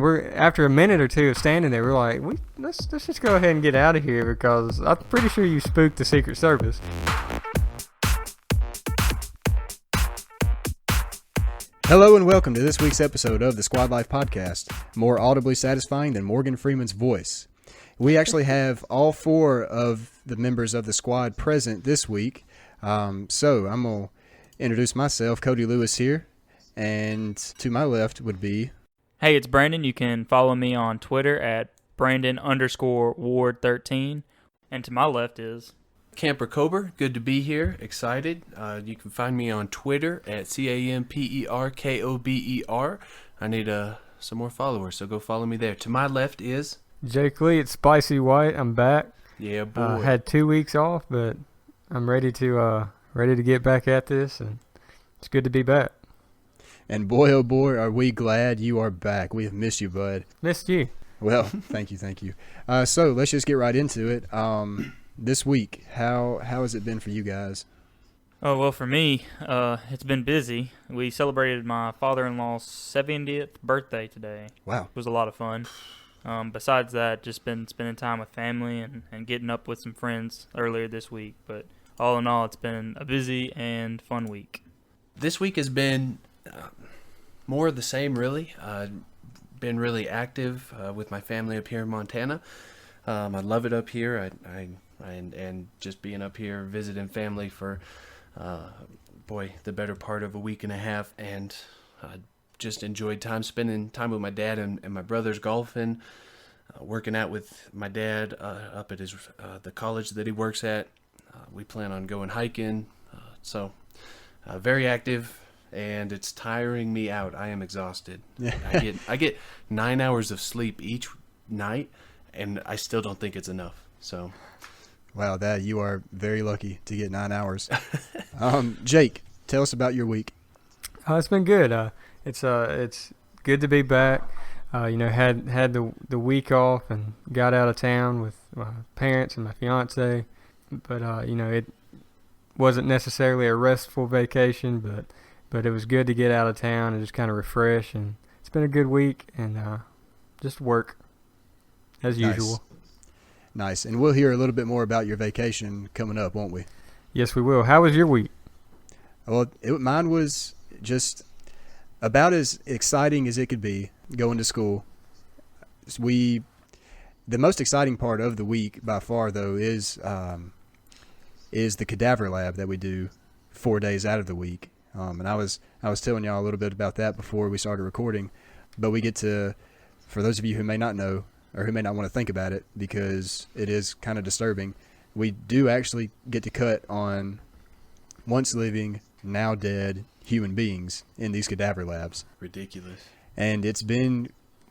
we're after a minute or two of standing there, we're like, let's just go ahead and get out of here because I'm pretty sure you spooked the Secret Service. Hello and welcome to this week's episode of the Squad Life Podcast, more audibly satisfying than Morgan Freeman's voice. We actually have all four of the members of the squad present this week. So I'm going to introduce myself, Cody Lewis here, and to my left would be... Hey, it's Brandon. You can follow me on Twitter at Brandon_Ward13. And to my left is... Camper Cober, good to be here, excited. You can find me on Twitter at CAMPERKOBER. I need some more followers, so go follow me there. To my left is... Jake Lee, it's Spicy White. I'm back. Yeah, boy. Had 2 weeks off, but I'm ready to get back at this, and it's good to be back. And boy, oh boy, are we glad you are back. We have missed you, bud. Missed you. Well, thank you. So let's just get right into it. This week, how has it been for you guys? Oh, well, for me, it's been busy. We celebrated my father-in-law's 70th birthday today. Wow. It was a lot of fun. Besides that, just been spending time with family and getting up with some friends earlier this week. But all in all, it's been a busy and fun week. This week has been more of the same, really. Been really active with my family up here in Montana. I love it up here. And just being up here, visiting family for, the better part of a week and a half. And just enjoyed spending time with my dad and my brothers, golfing, working out with my dad up at his the college that he works at. We plan on going hiking, so very active, and it's tiring me out. I am exhausted. I get 9 hours of sleep each night, and I still don't think it's enough. So, wow, you are very lucky to get 9 hours. Jake, tell us about your week. It's been good. It's good to be back. Had the week off and got out of town with my parents and my fiance, but it wasn't necessarily a restful vacation, but it was good to get out of town and just kind of refresh. And it's been a good week and just work as usual. Nice. And we'll hear a little bit more about your vacation coming up, won't we? Yes, we will. How was your week? Well, mine was just about as exciting as it could be going to school. The most exciting part of the week by far, though, is the cadaver lab that we do 4 days out of the week. And I was telling y'all a little bit about that before we started recording. But we get to, for those of you who may not know or who may not want to think about it because it is kind of disturbing, we do actually get to cut on once living, now dead human beings in these cadaver labs. Ridiculous. And it's been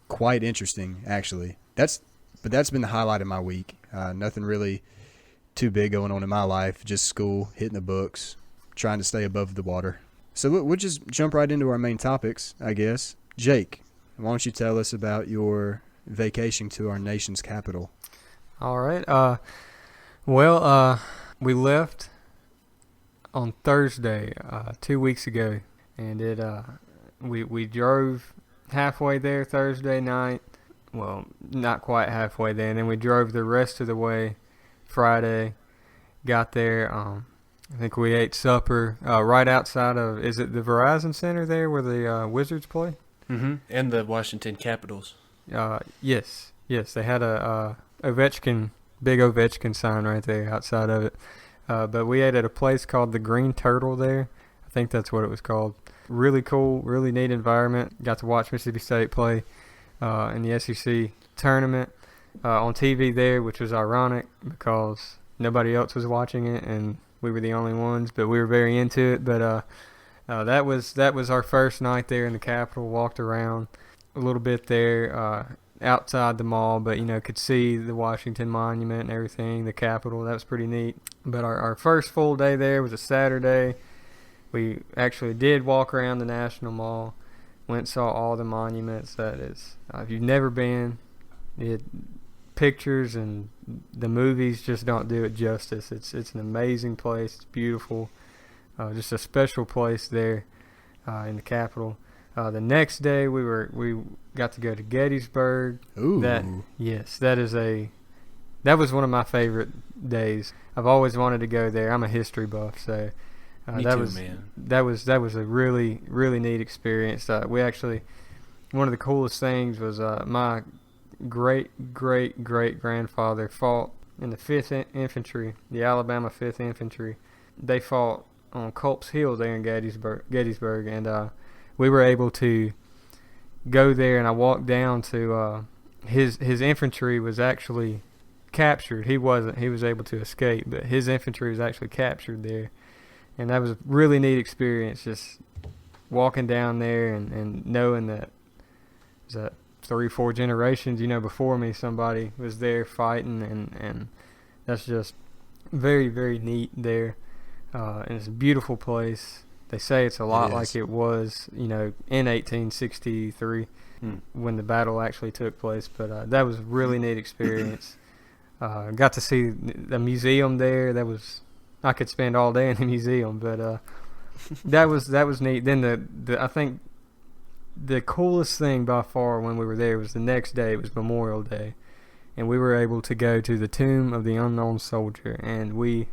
quite interesting, actually. That's been the highlight of my week. Nothing really too big going on in my life, just school, hitting the books, trying to stay above the water. So we'll just jump right into our main topics, I guess. Jake, why don't you tell us about your vacation to our nation's capital? All right. We left on Thursday 2 weeks ago, and we drove halfway there Thursday night. Well, not quite halfway there, and then we drove the rest of the way Friday. Got there. I think we ate supper right outside of, is it the Verizon Center there where the Wizards play? Mm-hmm. And the Washington Capitals. Yes. They had a big Ovechkin sign right there outside of it. But we ate at a place called the Green Turtle there. I think that's what it was called. Really cool, really neat environment. Got to watch Mississippi State play in the SEC tournament on TV there, which was ironic because nobody else was watching it and we were the only ones, but we were very into it. But that was our first night there in the Capitol. Walked around a little bit there outside the mall, but could see the Washington Monument and everything, the Capitol. That was pretty neat. But our first full day there was a Saturday. We actually did walk around the National Mall, went and saw all the monuments. That is, if you've never been, pictures and the movies just don't do it justice. It's an amazing place. It's beautiful. Just a special place there in the Capitol. The next day we got to go to Gettysburg. Ooh. That was one of my favorite days. I've always wanted to go there. I'm a history buff, so Me too, man. That was a really really neat experience. We actually, one of the coolest things was my great grandfather fought in the 5th Infantry, the Alabama 5th Infantry. They fought on Culp's Hill there in Gettysburg, and we were able to go there. And I walked down to his infantry was actually captured. He wasn't. He was able to escape, but his infantry was actually captured there. And that was a really neat experience, just walking down there and knowing that was that 3-4 generations, before me, somebody was there fighting, and that's just very, very neat there. And it's a beautiful place. They say it's a lot like it was, in 1863 when the battle actually took place. But that was a really neat experience. Got to see the museum there. I could spend all day in the museum, but that was neat. Then I think the coolest thing by far when we were there was the next day. It was Memorial Day, and we were able to go to the Tomb of the Unknown Soldier, and we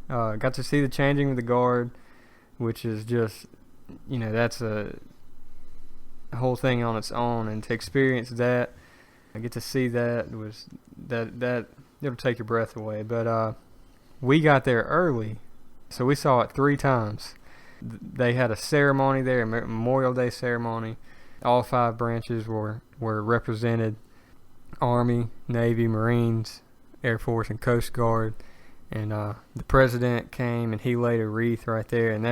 got to see the changing of the guard, which is just, that's a whole thing on its own, and to experience that, I get to see that was that it'll take your breath away. But we got there early, so we saw it 3 times. They had a ceremony there, a Memorial Day ceremony. All 5 branches were represented: Army, Navy, Marines, Air Force, and Coast Guard. And the president came and he laid a wreath right there, and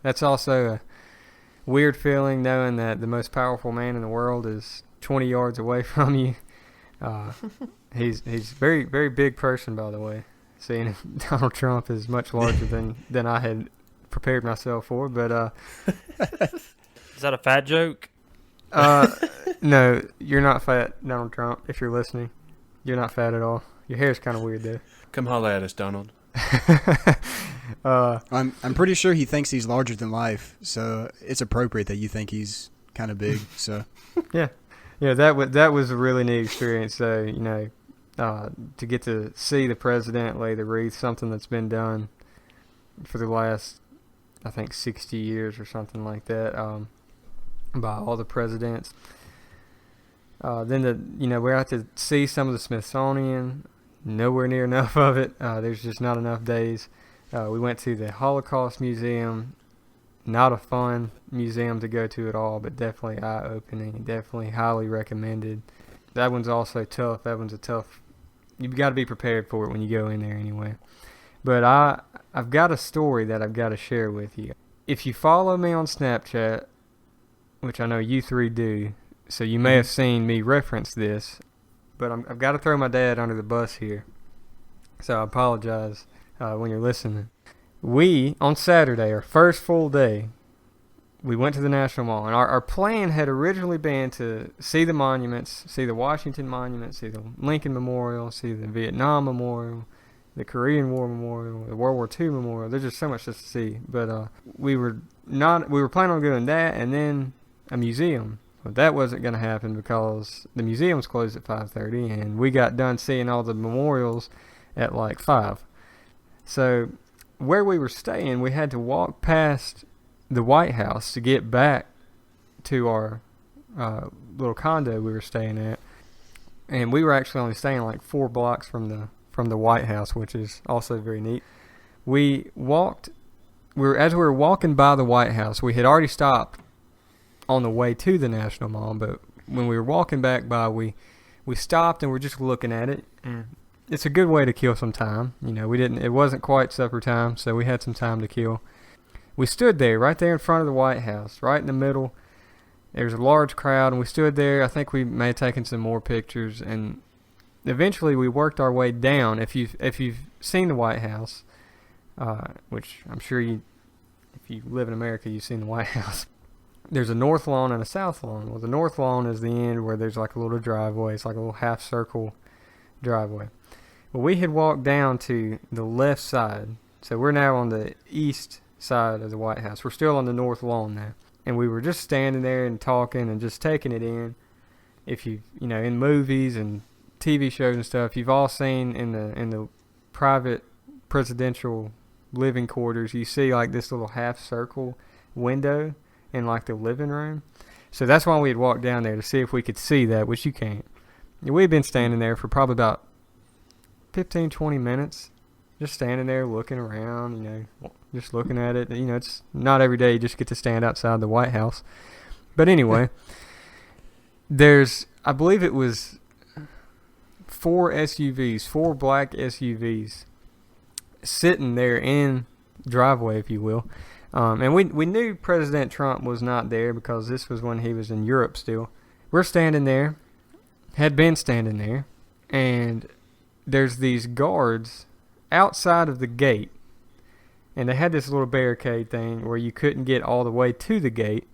that's also a weird feeling, knowing that the most powerful man in the world is 20 yards away from you. He's a very, very big person, by the way. Seeing Donald Trump is much larger than I had prepared myself for, but Is that a fat joke? no, you're not fat, Donald Trump. If you're listening, you're not fat at all. Your hair's kind of weird though. Come holler at us, Donald. I'm pretty sure he thinks he's larger than life, so it's appropriate that you think he's kind of big. So yeah, that was a really neat experience. So to get to see the president lay the wreath, something that's been done for the last, I think, 60 years or something like that, by all the presidents. Then we got to see some of the Smithsonian. Nowhere near enough of it. There's just not enough days. We went to the Holocaust Museum. Not a fun museum to go to at all, but definitely eye-opening. Definitely highly recommended. That one's also tough. You've got to be prepared for it when you go in there anyway. But I've got a story that I've got to share with you. If you follow me on Snapchat, which I know you 3 do, so you may have seen me reference this, but I've got to throw my dad under the bus here. So I apologize when you're listening. We, on Saturday, our first full day, we went to the National Mall. And our plan had originally been to see the monuments, see the Washington Monument, see the Lincoln Memorial, see the Vietnam Memorial, the Korean War Memorial, the World War II Memorial. There's just so much just to see. But we were planning on doing that and then a museum. But that wasn't going to happen because the museum's closed at 5:30, and we got done seeing all the memorials at like 5. So where we were staying, we had to walk past the White House to get back to our little condo we were staying at. And we were actually only staying like 4 blocks from the White House, which is also very neat. As we were walking by the White House, we had already stopped on the way to the National Mall, but when we were walking back by, we stopped and we're just looking at it. And it's a good way to kill some time. It wasn't quite supper time, so we had some time to kill. We stood there, right there in front of the White House, right in the middle. There was a large crowd, and we stood there. I think we may have taken some more pictures, and eventually we worked our way down. If you've seen the White House, which I'm sure if you live in America, you've seen the White House. There's a north lawn and a south lawn. Well, the north lawn is the end where there's like a little driveway. It's like a little half circle driveway. Well, we had walked down to the left side. So we're now on the east side of the White House. We're still on the north lawn now. and we were just standing there and talking and just taking it in. If in movies and TV shows and stuff, you've all seen in the private presidential living quarters, you see like this little half circle window in like the living room. So that's why we had walked down there, to see if we could see that, which you can't. And we'd been standing there for probably about 15, 20 minutes, just standing there looking around, just looking at it. It's not every day you just get to stand outside the White House. But anyway, I believe it was 4 black SUVs sitting there in driveway, if you will. And we knew President Trump was not there because this was when he was in Europe still. We're standing there, had been standing there, and there's these guards outside of the gate. And they had this little barricade thing where you couldn't get all the way to the gate.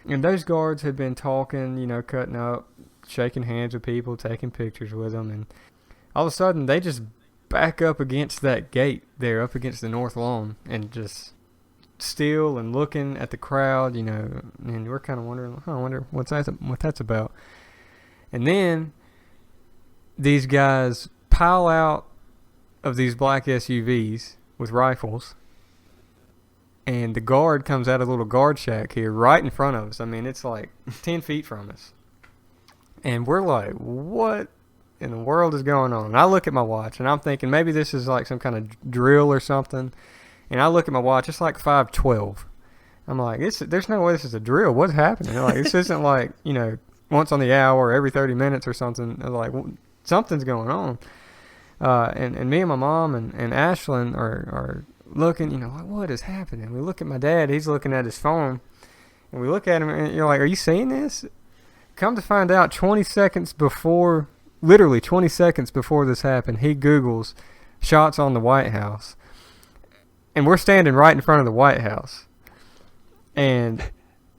And those guards had been talking, cutting up, shaking hands with people, taking pictures with them. And all of a sudden, they just back up against that gate there, up against the north lawn, and just still and looking at the crowd, and we're kind of wondering, I wonder what that's about. And then these guys pile out of these black SUVs with rifles, and the guard comes out of a little guard shack here right in front of us. I mean, it's like 10 feet from us. And we're like, what in the world is going on? And I look at my watch, and I'm thinking maybe this is like some kind of drill or something. And I look at my watch, it's like 5:12. I'm like, there's no way this is a drill. What's happening? Like, this isn't like, once on the hour or every 30 minutes or something. I'm like, well, something's going on. And me and my mom and Ashlyn are looking, like, what is happening? We look at my dad, he's looking at his phone, and we look at him, and you're like, are you seeing this? Come to find out, literally 20 seconds before this happened, he Googles shots on the White House. And we're standing right in front of the White House. And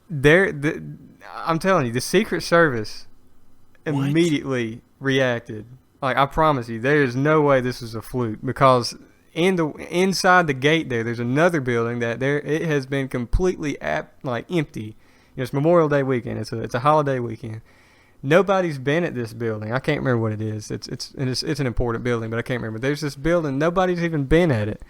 I'm telling you, the Secret Service immediately reacted. Like, I promise you, there is no way this is a fluke, because inside the gate there's another building that it has been completely empty. It's Memorial Day weekend. It's a holiday weekend. Nobody's been at this building. I can't remember what it is. It's an important building, but I can't remember. There's this building. Nobody's even been at it.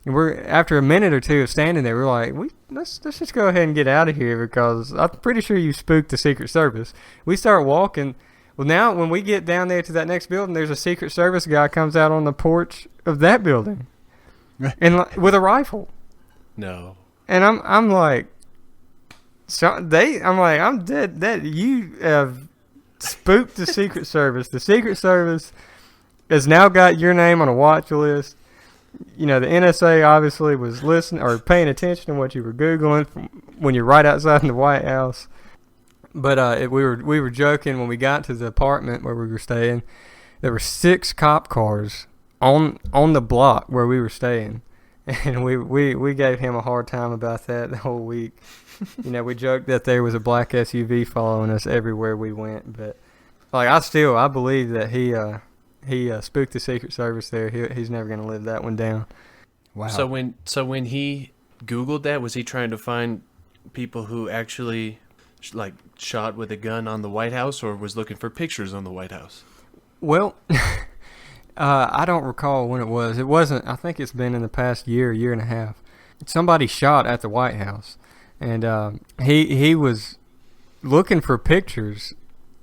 And after a minute or two of standing there, we're like, let's just go ahead and get out of here, because I'm pretty sure you spooked the Secret Service. We start walking. Well, now when we get down there to that next building, there's a Secret Service guy comes out on the porch of that building, and with a rifle. No. And I'm like, I'm dead. That you have spooked the Secret Service. The Secret Service has now got your name on a watch list. The NSA obviously was listening or paying attention to what you were Googling when you're right outside in the White House. But we were joking when we got to the apartment where we were staying. There were 6 cop cars on the block where we were staying, and we gave him a hard time about that the whole week. We joked that there was a black SUV following us everywhere we went, but like I believe that he spooked the Secret Service there. He's never going to live that one down. Wow. So when he Googled that, was he trying to find people who actually shot with a gun on the White House, or was looking for pictures on the White House? Well, I don't recall when it was. It wasn't. I think it's been in the past year and a half. Somebody shot at the White House, and he was looking for pictures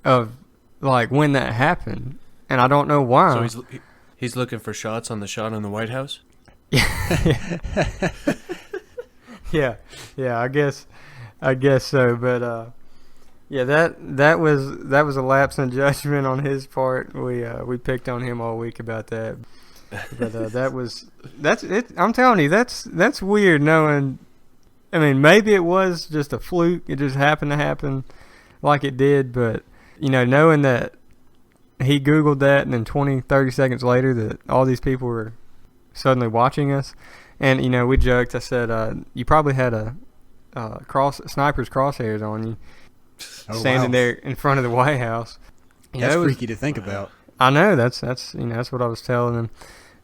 of when that happened. And I don't know why. So he's looking for shots on the shot on the White House? Yeah, I guess so. But yeah, that was a lapse in judgment on his part. We picked on him all week about that. But that's it. I'm telling you, that's weird. Knowing, I mean, maybe it was just a fluke. It just happened to happen like it did. But knowing that he Googled that, and then 20, 30 seconds later that all these people were suddenly watching us. And, we joked. I said, you probably had a sniper's crosshairs on you standing there in front of the White House. That's freaky to think about. I know. That's what I was telling him.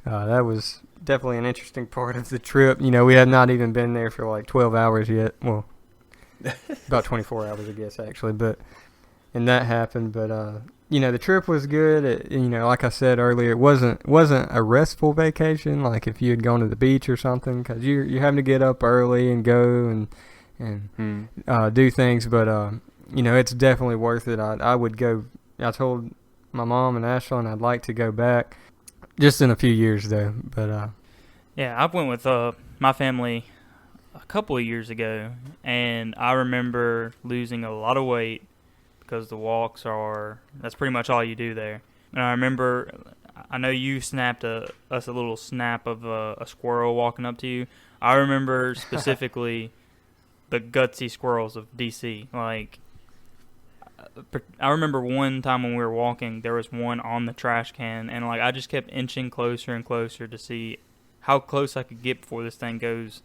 That was definitely an interesting part of the trip. We had not even been there for 12 hours yet. Well, about 24 hours, I guess, actually. And that happened. But the trip was good. Like I said earlier, it wasn't a restful vacation. Like if you had gone to the beach or something, because you're having to get up early and go and do things. But it's definitely worth it. I would go. I told my mom and Ashlyn I'd like to go back, just in a few years though. But yeah, I went with my family a couple of years ago, and I remember losing a lot of weight because the walks that's pretty much all you do there. And I know you snapped us a little snap of a squirrel walking up to you. I remember specifically the gutsy squirrels of D.C. Like, I remember one time when we were walking, there was one on the trash can, and like I just kept inching closer and closer to see how close I could get before this thing goes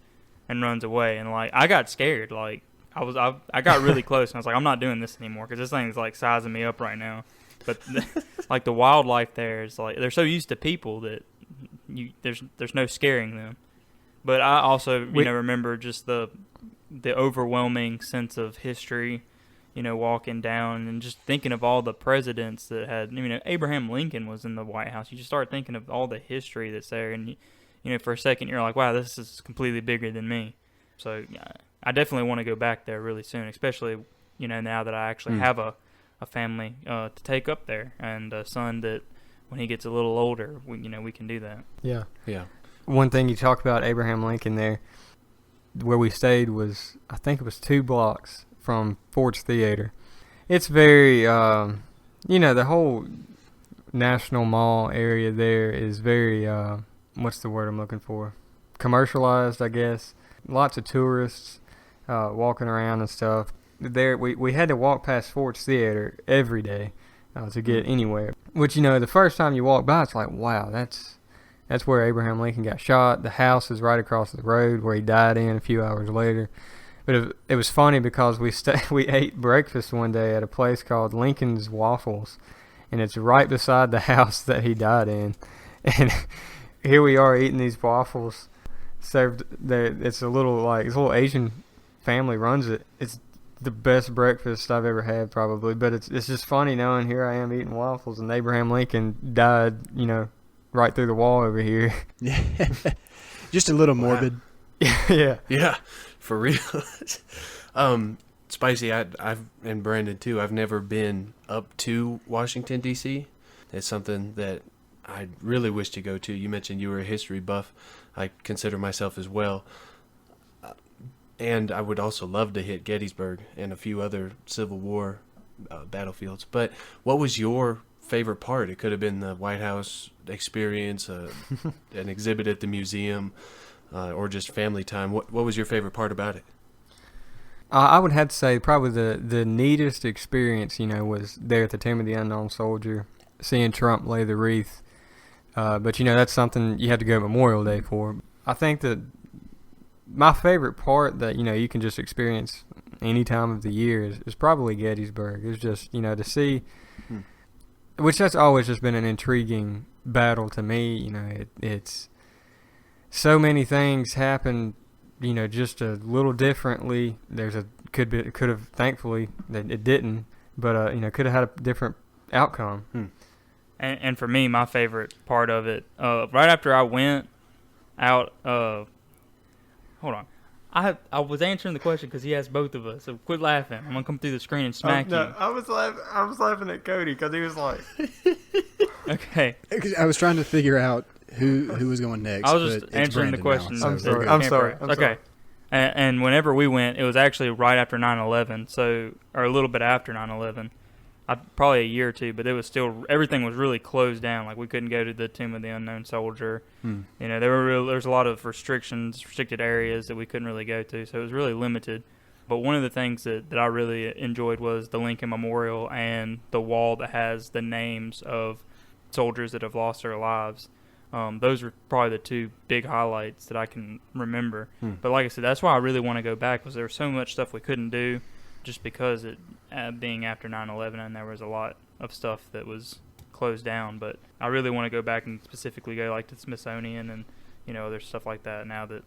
and runs away. And like I got scared. Like I got really close, and I was like, I'm not doing this anymore because this thing's like sizing me up right now. But like the wildlife there is like they're so used to people that there's no scaring them. But I also remember just the overwhelming sense of history. Walking down and just thinking of all the presidents that had, Abraham Lincoln was in the White House. You just start thinking of all the history that's there, and for a second you're like, wow, this is completely bigger than me. So I definitely want to go back there really soon, especially now that I actually have a family to take up there, and a son that when he gets a little older, we can do that. Yeah. One thing you talk about Abraham Lincoln there, where we stayed was, I think it was 2 blocks from Ford's Theater. It's very, the whole National Mall area there is very, what's the word I'm looking for? Commercialized, I guess. Lots of tourists walking around and stuff. There, we had to walk past Ford's Theater every day to get anywhere. Which, the first time you walk by, it's like, wow, that's where Abraham Lincoln got shot. The house is right across the road where he died in a few hours later. But it was funny because we ate breakfast one day at a place called Lincoln's Waffles, and it's right beside the house that he died in. And here we are eating these waffles served there. It's a little Asian family runs it. It's the best breakfast I've ever had probably. But it's just funny knowing here I am eating waffles and Abraham Lincoln died, right through the wall over here. Yeah, just a little morbid. Yeah. For real. Spicy, I've and Brandon too, I've never been up to Washington D.C. It's something that I really wish to go to. You mentioned you were a history buff. I consider myself as well. And I would also love to hit Gettysburg and a few other Civil War battlefields. But what was your favorite part? It could have been the White House experience, an exhibit at the museum, or just family time. What was your favorite part about it? I would have to say probably the neatest experience, was there at the Tomb of the Unknown Soldier, seeing Trump lay the wreath. But, that's something you have to go Memorial Day for. I think that my favorite part that, you can just experience any time of the year is probably Gettysburg. It's just, to see, which that's always just been an intriguing battle to me. It's so many things happen, just a little differently. Could have, thankfully, that it didn't, but, could have had a different outcome. And for me, my favorite part of it, right after I went out, hold on. I was answering the question because he asked both of us. So quit laughing. I'm gonna come through the screen and smack you. I was laughing at Cody because he was like, okay. I was trying to figure out who was going next. I was just answering the question. I'm sorry. Okay. And whenever we went, it was actually right after 9/11, or a little bit after 9/11. Probably a year or two, but it was still, everything was really closed down. Like we couldn't go to the Tomb of the Unknown Soldier. There's a lot of restricted areas that we couldn't really go to, so it was really limited. But one of the things that I really enjoyed was the Lincoln Memorial and the wall that has the names of soldiers that have lost their lives. Those were probably the two big highlights that I can remember. But like I said, that's why I really want to go back, because there was so much stuff we couldn't do just because it being after 9/11 and there was a lot of stuff that was closed down. But I really want to go back and specifically go like to the Smithsonian and other stuff like that now that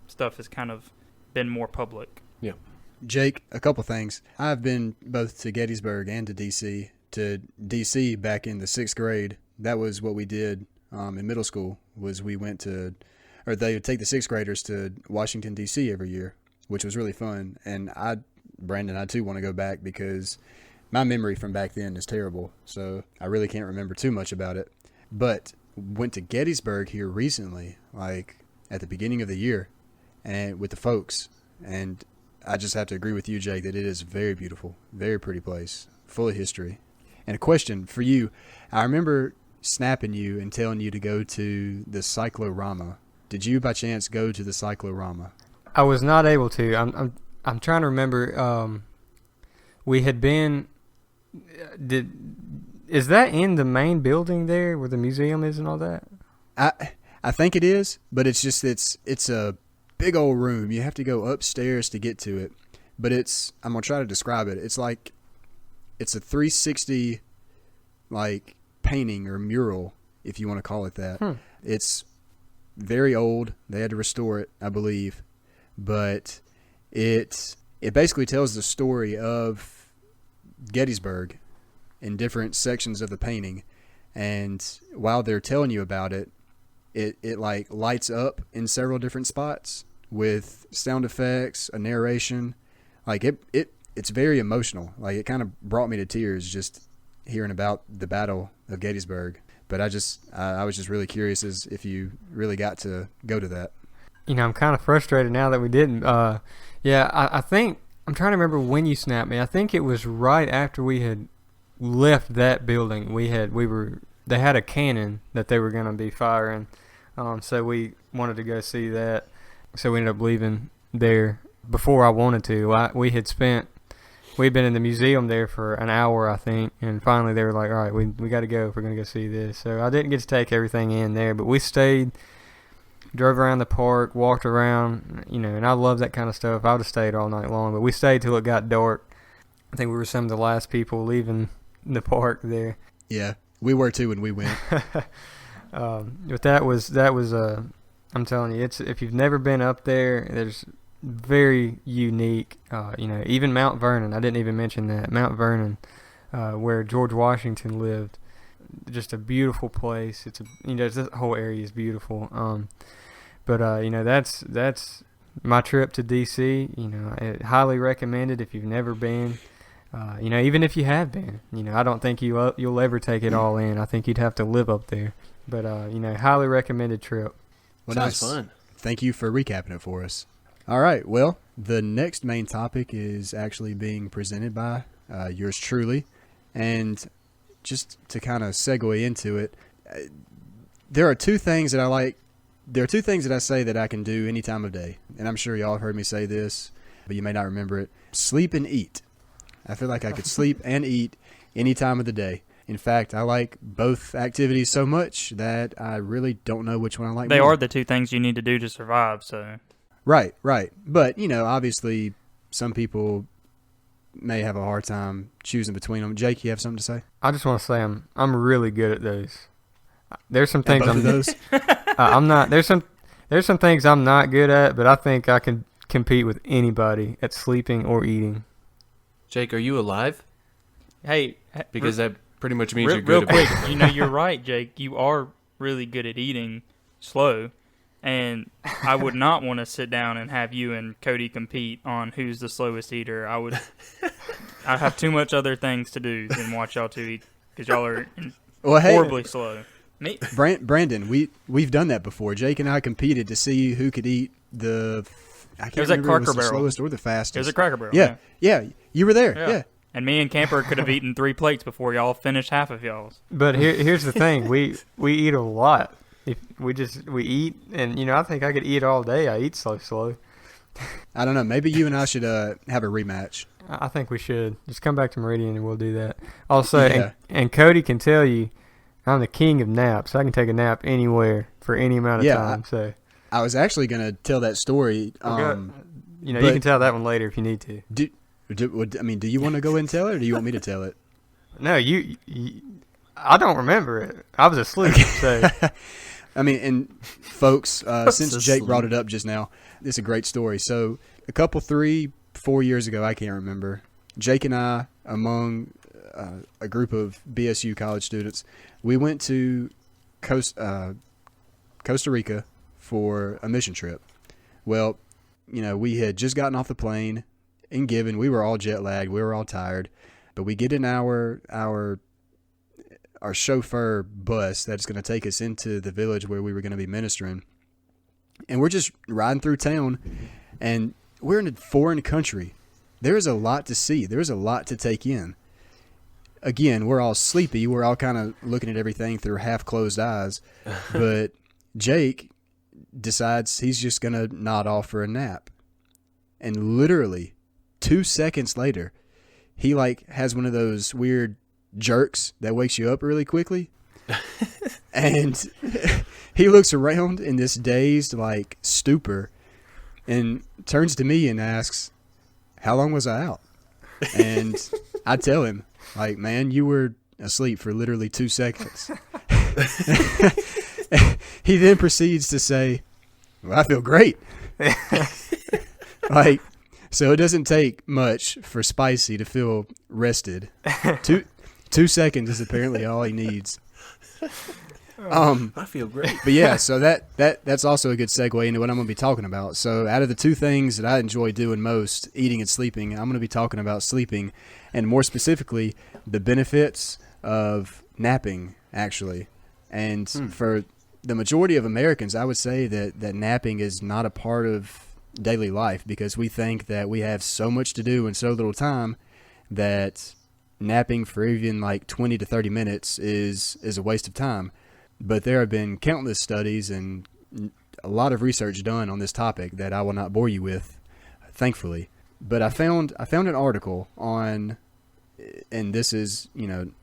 stuff has kind of been more public. Yeah. Jake, a couple things. I've been both to Gettysburg and to D.C. To D.C. back in the 6th grade. That was what we did in middle school, was we went to, or they would take the 6th graders to Washington, D.C. every year, which was really fun. And Brandon, I too want to go back because my memory from back then is terrible. So I really can't remember too much about it. But went to Gettysburg here recently, like at the beginning of the year, and with the folks. And I just have to agree with you, Jake, that it is very beautiful, very pretty place, full of history. And a question for you. I remember snapping you and telling you to go to the Cyclorama. Did you by chance go to the Cyclorama? I was not able to. I'm trying to remember. We had been. Is that in the main building there where the museum is and all that? I think it is, but it's just it's a big old room. You have to go upstairs to get to it. But I'm gonna try to describe it. It's like it's a 360 like painting or mural, if you want to call it that. It's very old. They had to restore it, I believe. But it basically tells the story of Gettysburg in different sections of the painting. And while they're telling you about it, it like lights up in several different spots with sound effects, a narration. Like it's very emotional. Like it kind of brought me to tears just hearing about the Battle of Gettysburg. But I was just really curious as if you really got to go to that. You know, I'm kind of frustrated now that we didn't. I think I'm trying to remember when you snapped me. I think it was right after we had left that building. They had a cannon that they were going to be firing. So we wanted to go see that. So we ended up leaving there before I wanted to. We'd been in the museum there for an hour, I think, and finally they were like, all right, we got to go if we're going to go see this. So I didn't get to take everything in there, but we stayed, drove around the park, walked around, and I love that kind of stuff. I would have stayed all night long, but we stayed till it got dark. I think we were some of the last people leaving the park there. Yeah, we were too when we went. But that was I'm telling you, if you've never been up there, there's very unique. Even Mount Vernon. I didn't even mention that Mount Vernon, where George Washington lived. Just a beautiful place. This whole area is beautiful. That's my trip to D.C. I highly recommend it if you've never been. Even if you have been, I don't think you'll ever take it all in. I think you'd have to live up there. But highly recommended trip. Well, Sounds nice. fun. Thank you for recapping it for us. All right. Well, the next main topic is actually being presented by yours truly. And just to kind of segue into it, there are two things that I like. There are two things that I say that I can do any time of day. And I'm sure y'all have heard me say this, but you may not remember it. Sleep and eat. I feel like I could sleep and eat any time of the day. In fact, I like both activities so much that I really don't know which one I like more. They are the two things you need to do to survive, so. Right. But, obviously some people may have a hard time choosing between them. Jake, you have something to say? I just want to say I'm really good at those. There's some things both of those? I'm not. There's some things I'm not good at, but I think I can compete with anybody at sleeping or eating. Jake, are you alive? Hey. Because that pretty much means you're real good quick, at it. you're right, Jake. You are really good at eating slow, and I would not want to sit down and have you and Cody compete on who's the slowest eater. I'd have too much other things to do than watch y'all two eat because y'all are horribly slow. Me, Brandon, we've done that before. Jake and I competed to see who could eat the. I can't remember if it was the slowest or the fastest. It was a Cracker Barrel. Yeah, you were there. Yeah. And me and Camper could have eaten 3 plates before y'all finished half of y'all's. But here's the thing: we eat a lot. If we eat, and I think I could eat all day. I eat so slow. I don't know. Maybe you and I should have a rematch. I think we should just come back to Meridian and we'll do that. Also, and Cody can tell you, I'm the king of naps. I can take a nap anywhere for any amount of time. So I was actually gonna tell that story. You can tell that one later if you need to. Do you want to go and tell it, or do you want me to tell it? No, I don't remember it. I was asleep. So. And folks, since Jake brought it up just now, it's a great story. So a couple 3, 4 years ago, I can't remember. Jake and I, among a group of BSU college students, we went to Costa Rica for a mission trip. Well, we had just gotten off the plane in Gibbon. We were all jet lagged. We were all tired. But we get in our chauffeur bus that's going to take us into the village where we were going to be ministering. And we're just riding through town, and we're in a foreign country. There is a lot to see. There's a lot to take in. Again, we're all sleepy. We're all kind of looking at everything through half-closed eyes. But Jake decides he's just going to nod off for a nap. And literally 2 seconds later, he has one of those weird jerks that wakes you up really quickly. And he looks around in this dazed stupor and turns to me and asks, "How long was I out?" And I tell him, "Man, you were asleep for literally 2 seconds." He then proceeds to say, "Well, I feel great." So it doesn't take much for Spicy to feel rested. 2 seconds is apparently all he needs. I feel great. But yeah, so that's also a good segue into what I'm going to be talking about. So out of the two things that I enjoy doing most, eating and sleeping, I'm going to be talking about sleeping, and more specifically, the benefits of napping, actually. And for the majority of Americans, I would say that napping is not a part of daily life, because we think that we have so much to do in so little time that napping for even 20 to 30 minutes is a waste of time. But there have been countless studies and a lot of research done on this topic that I will not bore you with, thankfully. But I found an article on, and this is,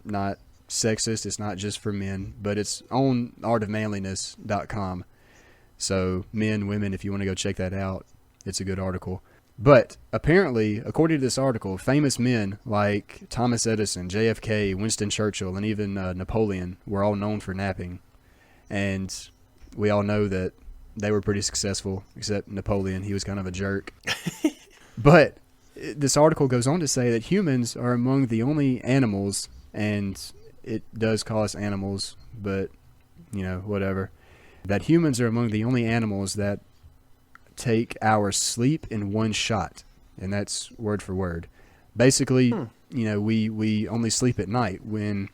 not sexist, it's not just for men, but it's on artofmanliness.com. So men, women, if you want to go check that out, it's a good article. But apparently, according to this article, famous men like Thomas Edison, JFK, Winston Churchill, and even Napoleon were all known for napping. And we all know that they were pretty successful, except Napoleon. He was kind of a jerk. But this article goes on to say that humans are among the only animals, and it does cost animals, but, whatever, that humans are among the only animals that take our sleep in one shot, and that's word for word. Basically, we only sleep at night, when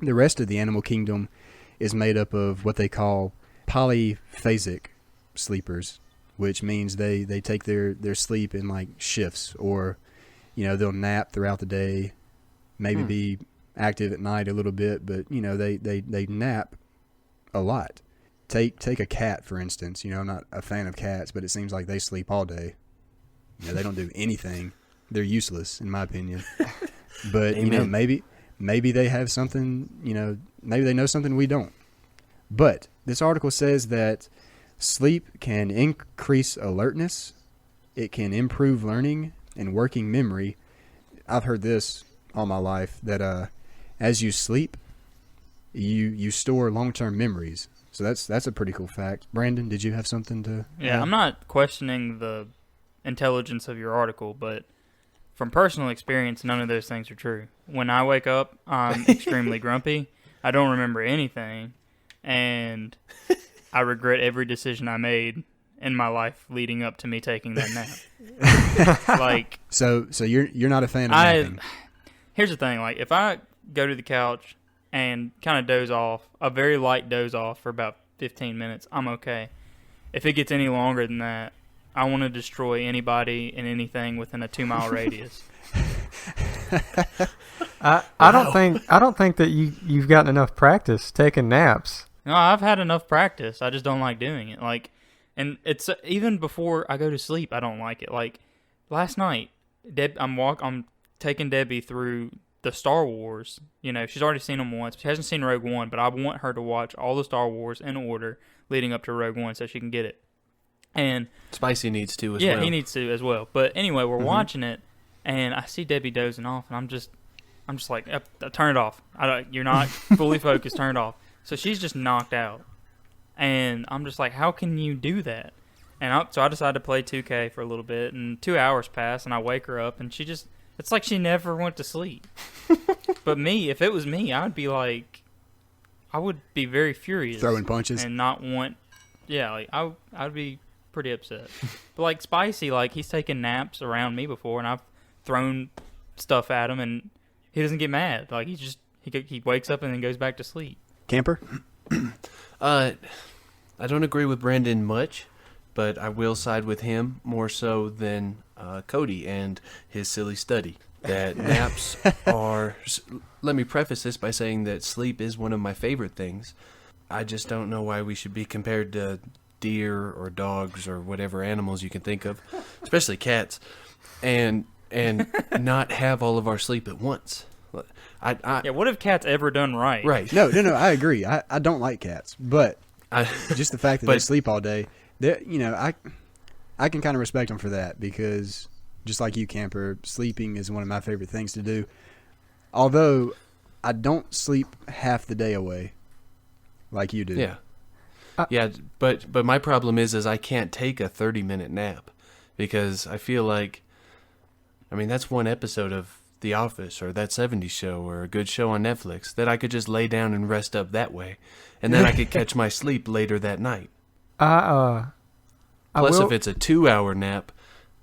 the rest of the animal kingdom is made up of what they call polyphasic sleepers, which means they take their sleep in shifts, or they'll nap throughout the day, maybe be active at night a little bit, but they nap a lot. Take a cat, for instance. I'm not a fan of cats, but it seems like they sleep all day. They don't do anything. They're useless, in my opinion. But, maybe they have something, maybe they know something we don't. But this article says that sleep can increase alertness. It can improve learning and working memory. I've heard this all my life, that as you sleep, you store long-term memories. So that's a pretty cool fact. Brandon, did you have something to add? I'm not questioning the intelligence of your article, but from personal experience, none of those things are true. When I wake up, I'm extremely grumpy. I don't remember anything, and I regret every decision I made in my life leading up to me taking that nap. So you're not a fan of napping. Here's the thing, if I go to the couch and kind of doze off, a very light doze off for about 15 minutes, I'm okay. If it gets any longer than that, I want to destroy anybody and anything within a 2-mile radius. I don't think that you've gotten enough practice taking naps. No, I've had enough practice. I just don't like doing it. And it's even before I go to sleep, I don't like it. Last night, I'm taking Debbie through the Star Wars. She's already seen them once. She hasn't seen Rogue One, but I want her to watch all the Star Wars in order leading up to Rogue One so she can get it. And Spicy needs to as well. Yeah, he needs to as well. But anyway, we're watching it, and I see Debbie dozing off, and I'm just like, turn it off. You're not fully focused. Turn it off. So she's just knocked out, and I'm just like, how can you do that? And so I decided to play 2K for a little bit, and 2 hours pass, and I wake her up, and it's like she never went to sleep. But if it was me, I would be very furious. Throwing punches. And not want, I would be pretty upset. But like Spicy, like he's taken naps around me before, and I've thrown stuff at him, and he doesn't get mad. Like he wakes up and then goes back to sleep. Camper? I don't agree with Brandon much, but I will side with him more so than Cody and his silly study. That naps are... Let me preface this by saying that sleep is one of my favorite things. I just don't know why we should be compared to deer or dogs or whatever animals you can think of, especially cats, and not have all of our sleep at once. What have cats ever done right? Right. No, I agree. I don't like cats, but just the fact that they sleep all day, I can kind of respect them for that, because just like you, Camper, sleeping is one of my favorite things to do. Although I don't sleep half the day away like you do. Yeah. But my problem is I can't take a 30-minute nap, because I feel like, that's one episode of The Office or That 70s Show or a good show on Netflix that I could just lay down and rest up that way, and then I could catch my sleep later that night. Plus, if it's a 2-hour nap,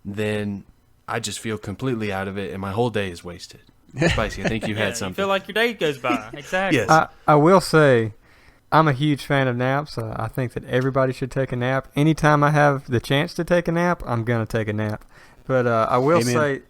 then I just feel completely out of it, and my whole day is wasted. Spicy, I think you had something. You feel like your day goes by. Exactly. Yes. I will say, I'm a huge fan of naps. I think that everybody should take a nap. Anytime I have the chance to take a nap, I'm gonna take a nap. But I will say,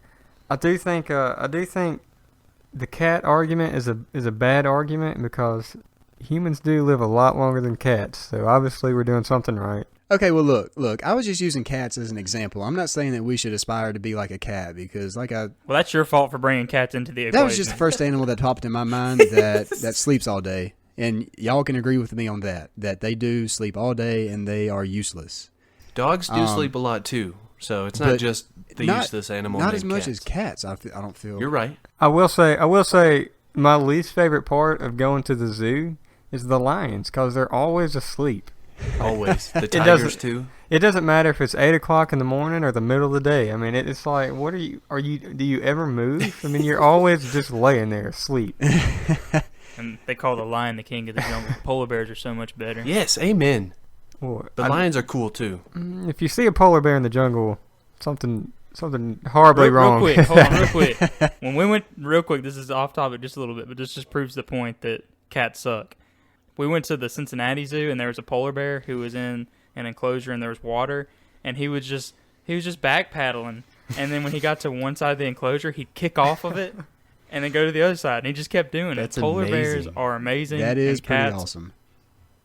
I do think the cat argument is a bad argument, because humans do live a lot longer than cats. So obviously we're doing something right. Okay, well, look, I was just using cats as an example. I'm not saying that we should aspire to be like a cat, because well, that's your fault for bringing cats into the equation. That was just the first animal that popped in my mind that sleeps all day. And y'all can agree with me on that they do sleep all day and they are useless. Dogs do sleep a lot too, so it's not just the useless animal. Not as much cats. as cats, I don't feel. You're right. I will say my least favorite part of going to the zoo is the lions, because they're always asleep. Always. The tigers too. It doesn't matter if it's 8 o'clock in the morning or the middle of the day. It's like, do you ever move? You're always just laying there asleep. And they call the lion the king of the jungle. Polar bears are so much better. Yes, amen. Well, lions are cool too. If you see a polar bear in the jungle, something horribly wrong. Real quick, hold on, real quick. When we went, real quick, this is off topic just a little bit, but this just proves the point that cats suck. We went to the Cincinnati Zoo, and there was a polar bear who was in an enclosure, and there was water, and he was just back paddling. And then when he got to one side of the enclosure, he'd kick off of it and then go to the other side, and he just kept doing That's it. Polar amazing. bears are amazing. That is and pretty cats awesome.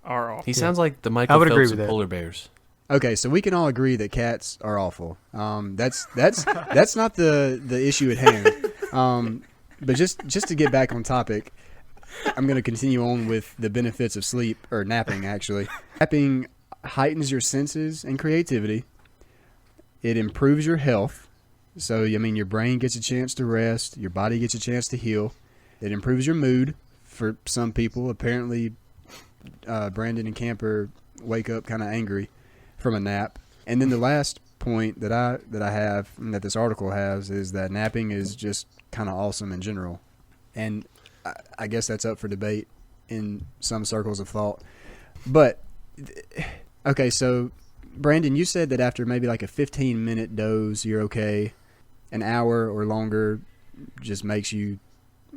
Are awful. He sounds like the Michael would agree Phelps with of that. polar bears. Okay, so we can all agree that cats are awful. That's not the issue at hand. But just to get back on topic, I'm going to continue on with the benefits of sleep, or napping, actually. Napping heightens your senses and creativity. It improves your health. So, your brain gets a chance to rest. Your body gets a chance to heal. It improves your mood for some people. Apparently, Brandon and Camper wake up kind of angry from a nap. And then the last point that I have, and that this article has, is that napping is just kind of awesome in general. And I guess that's up for debate in some circles of thought. But, okay, so, Brandon, you said that after maybe like a 15-minute doze, you're okay. An hour or longer just makes you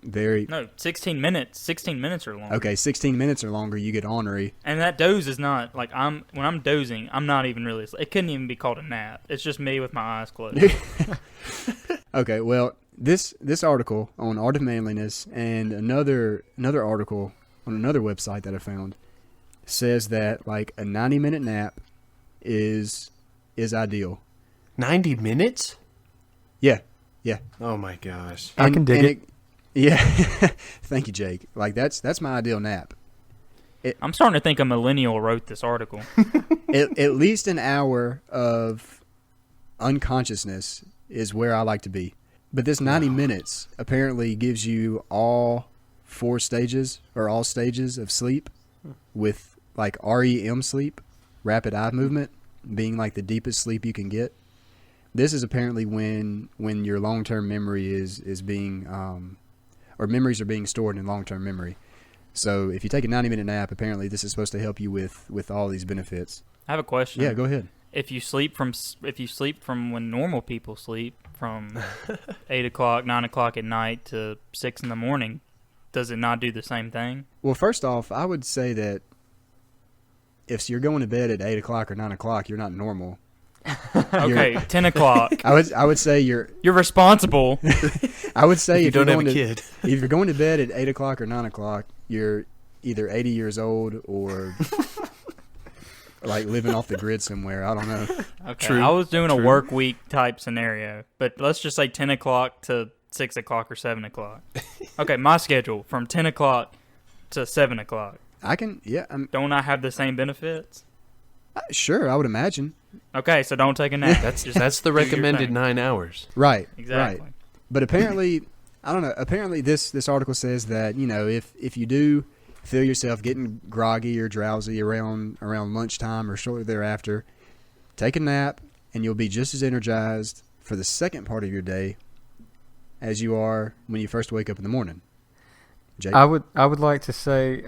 very... No, 16 minutes. 16 minutes or longer. Okay, 16 minutes or longer, you get ornery. And that doze is not, when I'm dozing, I'm not even really... It couldn't even be called a nap. It's just me with my eyes closed. Okay, well... This article on Art of Manliness and another article on another website that I found says that like a 90-minute nap is ideal. 90 minutes? Yeah. Oh my gosh. I can dig it. Yeah. Thank you, Jake. Like that's my ideal nap. I'm starting to think a millennial wrote this article. At least an hour of unconsciousness is where I like to be. But this 90 minutes apparently gives you all stages of sleep with like REM sleep, rapid eye movement. being like the deepest sleep you can get. This is apparently when your long-term memory is being or memories are being stored in long-term memory. So if you take a 90-minute nap, apparently this is supposed to help you with all these benefits. I have a question. Yeah, go ahead. If you sleep from when normal people sleep, from 8 o'clock, 9 o'clock at night to 6 in the morning, does it not do the same thing? Well, first off, I would say that if you're going to bed at 8 o'clock or 9 o'clock, you're not normal. Okay, 10 o'clock. I would say you're responsible. I would say if you don't have a going kid. if you're going to bed at 8 o'clock or 9 o'clock, you're either 80 years old or like living off the grid somewhere. I don't know. Okay, True, I was doing a true. work week type scenario, but let's just say 10 o'clock to 6 o'clock or 7 o'clock. Okay, my schedule from 10 o'clock to 7 o'clock. I can, yeah, Don't I have the same benefits? sure, I would imagine. Okay, so don't take a nap. That's Just that's the do your recommended thing. 9 hours. Right, Exactly. right. But apparently, I don't know. Apparently, this article says that if you do feel yourself getting groggy or drowsy around lunchtime or shortly thereafter, take a nap and you'll be just as energized for the second part of your day as you are when you first wake up in the morning. Jake? I would like to say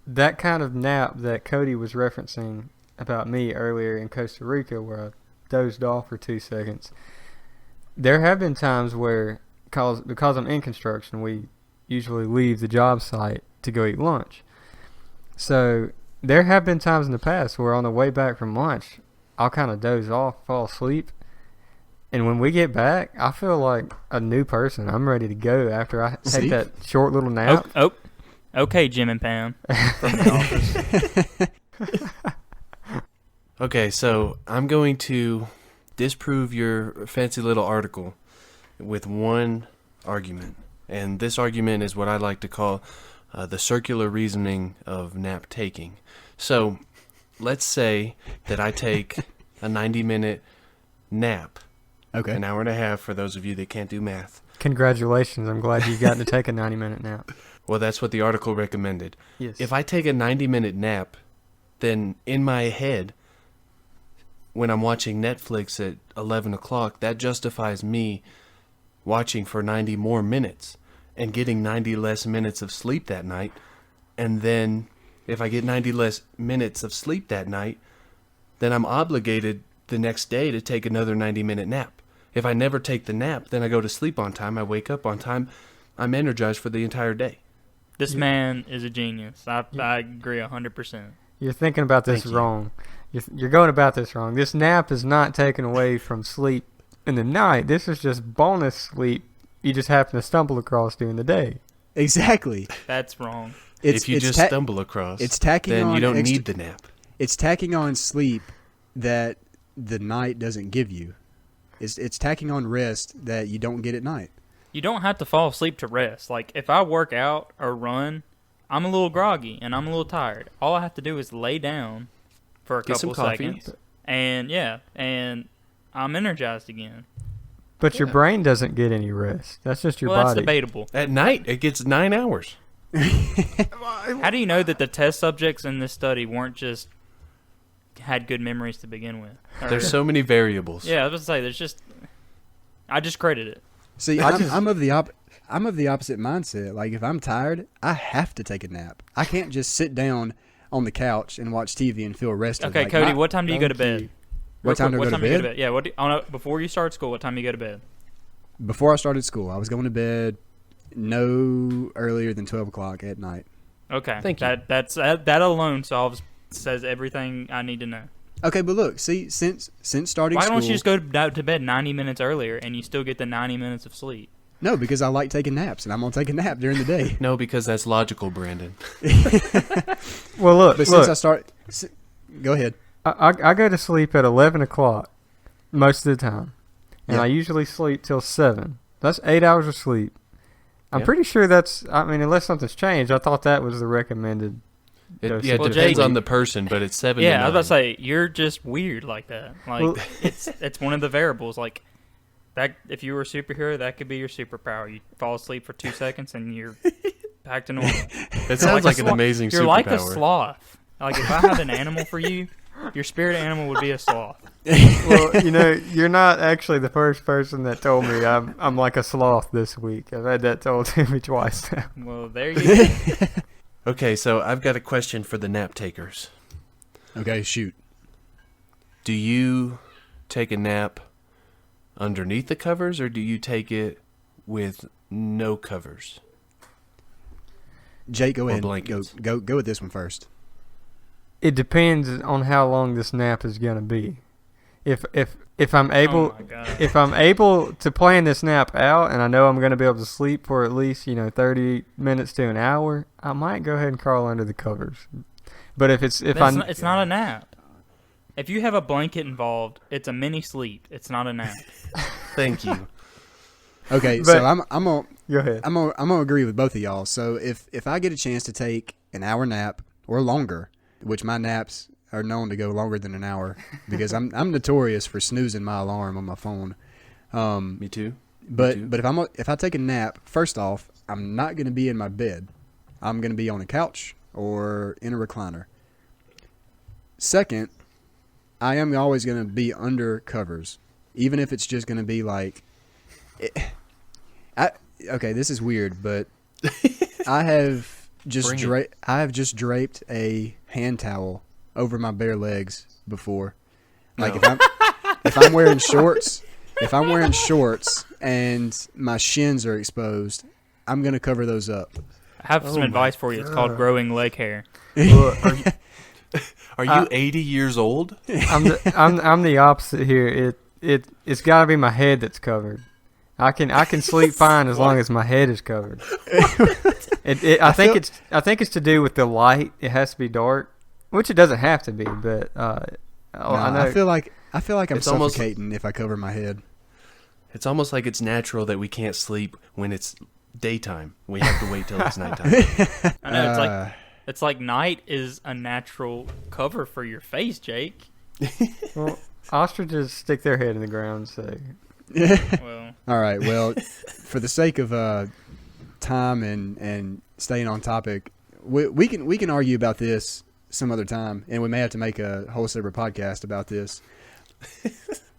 that kind of nap that Cody was referencing about me earlier in Costa Rica, where I dozed off for 2 seconds. There have been times where, because I'm in construction, we usually leave the job site to go eat lunch. So there have been times in the past where on the way back from lunch, I'll kind of doze off, fall asleep. And when we get back, I feel like a new person. I'm ready to go after I See? take that short little nap. Okay, Jim and Pam from the office. Okay, so I'm going to disprove your fancy little article with one argument. And this argument is what I like to call the circular reasoning of nap taking. So let's say that I take a 90-minute nap, Okay. an hour and a half for those of you that can't do math. Congratulations. I'm glad you've gotten to take a 90-minute nap. Well, that's what the article recommended. Yes. If I take a 90-minute nap, then in my head, when I'm watching Netflix at 11 o'clock, that justifies me watching for 90 more minutes and getting 90 less minutes of sleep that night. And then if I get 90 less minutes of sleep that night, then I'm obligated the next day to take another 90-minute nap. If I never take the nap, then I go to sleep on time, I wake up on time, I'm energized for the entire day. This man is a genius. I agree 100%. You're thinking about this Thank you. wrong. You're going about this wrong. This nap is not taken away from sleep in the night. This is just bonus sleep you just happen to stumble across during the day. Exactly. That's wrong. If you just stumble across, it's tacking then on you don't extra- need the nap. It's tacking on sleep that the night doesn't give you. It's tacking on rest that you don't get at night. You don't have to fall asleep to rest. Like, if I work out or run, I'm a little groggy and I'm a little tired. All I have to do is lay down for a Get some couple coffee. seconds. And I'm energized again. But your Yeah. brain doesn't get any rest. That's just your Well, that's body. debatable. At night, it gets 9 hours. How do you know that the test subjects in this study weren't just had good memories to begin with? Or- There's so many variables. yeah, I was going to say, I discredit it. See, I'm of the opposite mindset. Like if I'm tired, I have to take a nap. I can't just sit down on the couch and watch TV and feel rested. Okay, Like, Cody, what time do you go to thank bed? you. What time do I go to you bed? Yeah, before you start school, what time do you go to bed? Before I started school, I was going to bed no earlier than 12 o'clock at night. Okay, Thank you. That alone says everything I need to know. Okay, but look, see, since starting Why school, don't you just go to bed 90 minutes earlier and you still get the 90 minutes of sleep? no, because I like taking naps, and I'm gonna take a nap during the day. No, because that's logical, Brandon. Well, look. But since I start, go ahead. I go to sleep at 11 o'clock most of the time. And Yeah. I usually sleep till 7. That's 8 hours of sleep. I'm Yeah. pretty sure that's, I mean, unless something's changed, I thought that was the recommended It dose. Well, Jake- depends on the person, but it's 7 to Yeah, 9. I was about to say you're just weird like that. Like Well- it's one of the variables. Like that, if you were a superhero, that could be your superpower. You fall asleep for 2 seconds and you're back to normal. It sounds like an amazing You're superpower. like a sloth. Like if I had an animal for you, Your spirit animal would be a sloth. Well, you're not actually the first person that told me I'm like a sloth this week. I've had that told to me twice now. Well, there you go. Okay, so I've got a question for the nap takers. Okay, shoot. Do you take a nap underneath the covers, or do you take it with no covers? Jake, go ahead. Blankets. Go with this one first. It depends on how long this nap is gonna be. If I'm able Oh my God. if I'm able to plan this nap out and I know I'm gonna be able to sleep for at least 30 minutes to an hour, I might go ahead and crawl under the covers. But it's not a nap. If you have a blanket involved, it's a mini sleep. It's not a nap. Thank you. Okay, But- so I'm gonna go ahead. I'm gonna agree with both of y'all. So if I get a chance to take an hour nap or longer, which my naps are known to go longer than an hour because I'm notorious for snoozing my alarm on my phone. Me too. But Me too. but if I take a nap, first off, I'm not gonna be in my bed. I'm gonna be on a couch or in a recliner. Second, I am always gonna be under covers, even if it's just gonna be like. Okay, this is weird, but I have just draped a hand towel over my bare legs before. Like No. if I'm wearing shorts, and my shins are exposed, I'm gonna cover those up. I have some Oh advice my for you. It's called growing leg hair. Well, Are you 80 years old? I'm the opposite here. It's got to be my head that's covered. I can sleep fine as long as my head is covered. I think it's to do with the light. It has to be dark, which it doesn't have to be. But I know. I feel like I'm It's almost- suffocating if I cover my head. It's almost like it's natural that we can't sleep when it's daytime. We have to wait till it's nighttime. I know it's like night is a natural cover for your face, Jake. Well, ostriches stick their head in the ground, so Well, All right. Well, for the sake of time and staying on topic, we can argue about this some other time, and we may have to make a whole separate podcast about this.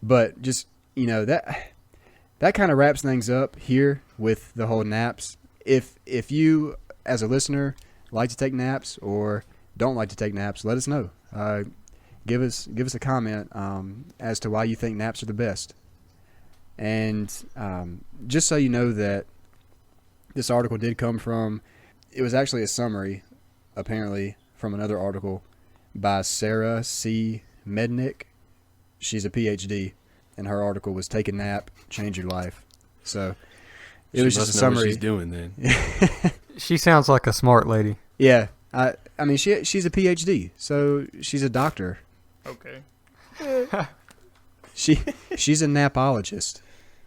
But just that kind of wraps things up here with the whole naps. If you as a listener like to take naps or don't like to take naps, let us know. Give us a comment as to why you think naps are the best. And just so you know that this article did come from, it was actually a summary, apparently, from another article by Sarah C. Mednick. She's a PhD, and her article was "Take a Nap, Change Your Life." So it was just a know what summary. she's doing then. she sounds like a smart lady. Yeah, I mean she's a PhD, so she's a doctor. okay. She's a napologist.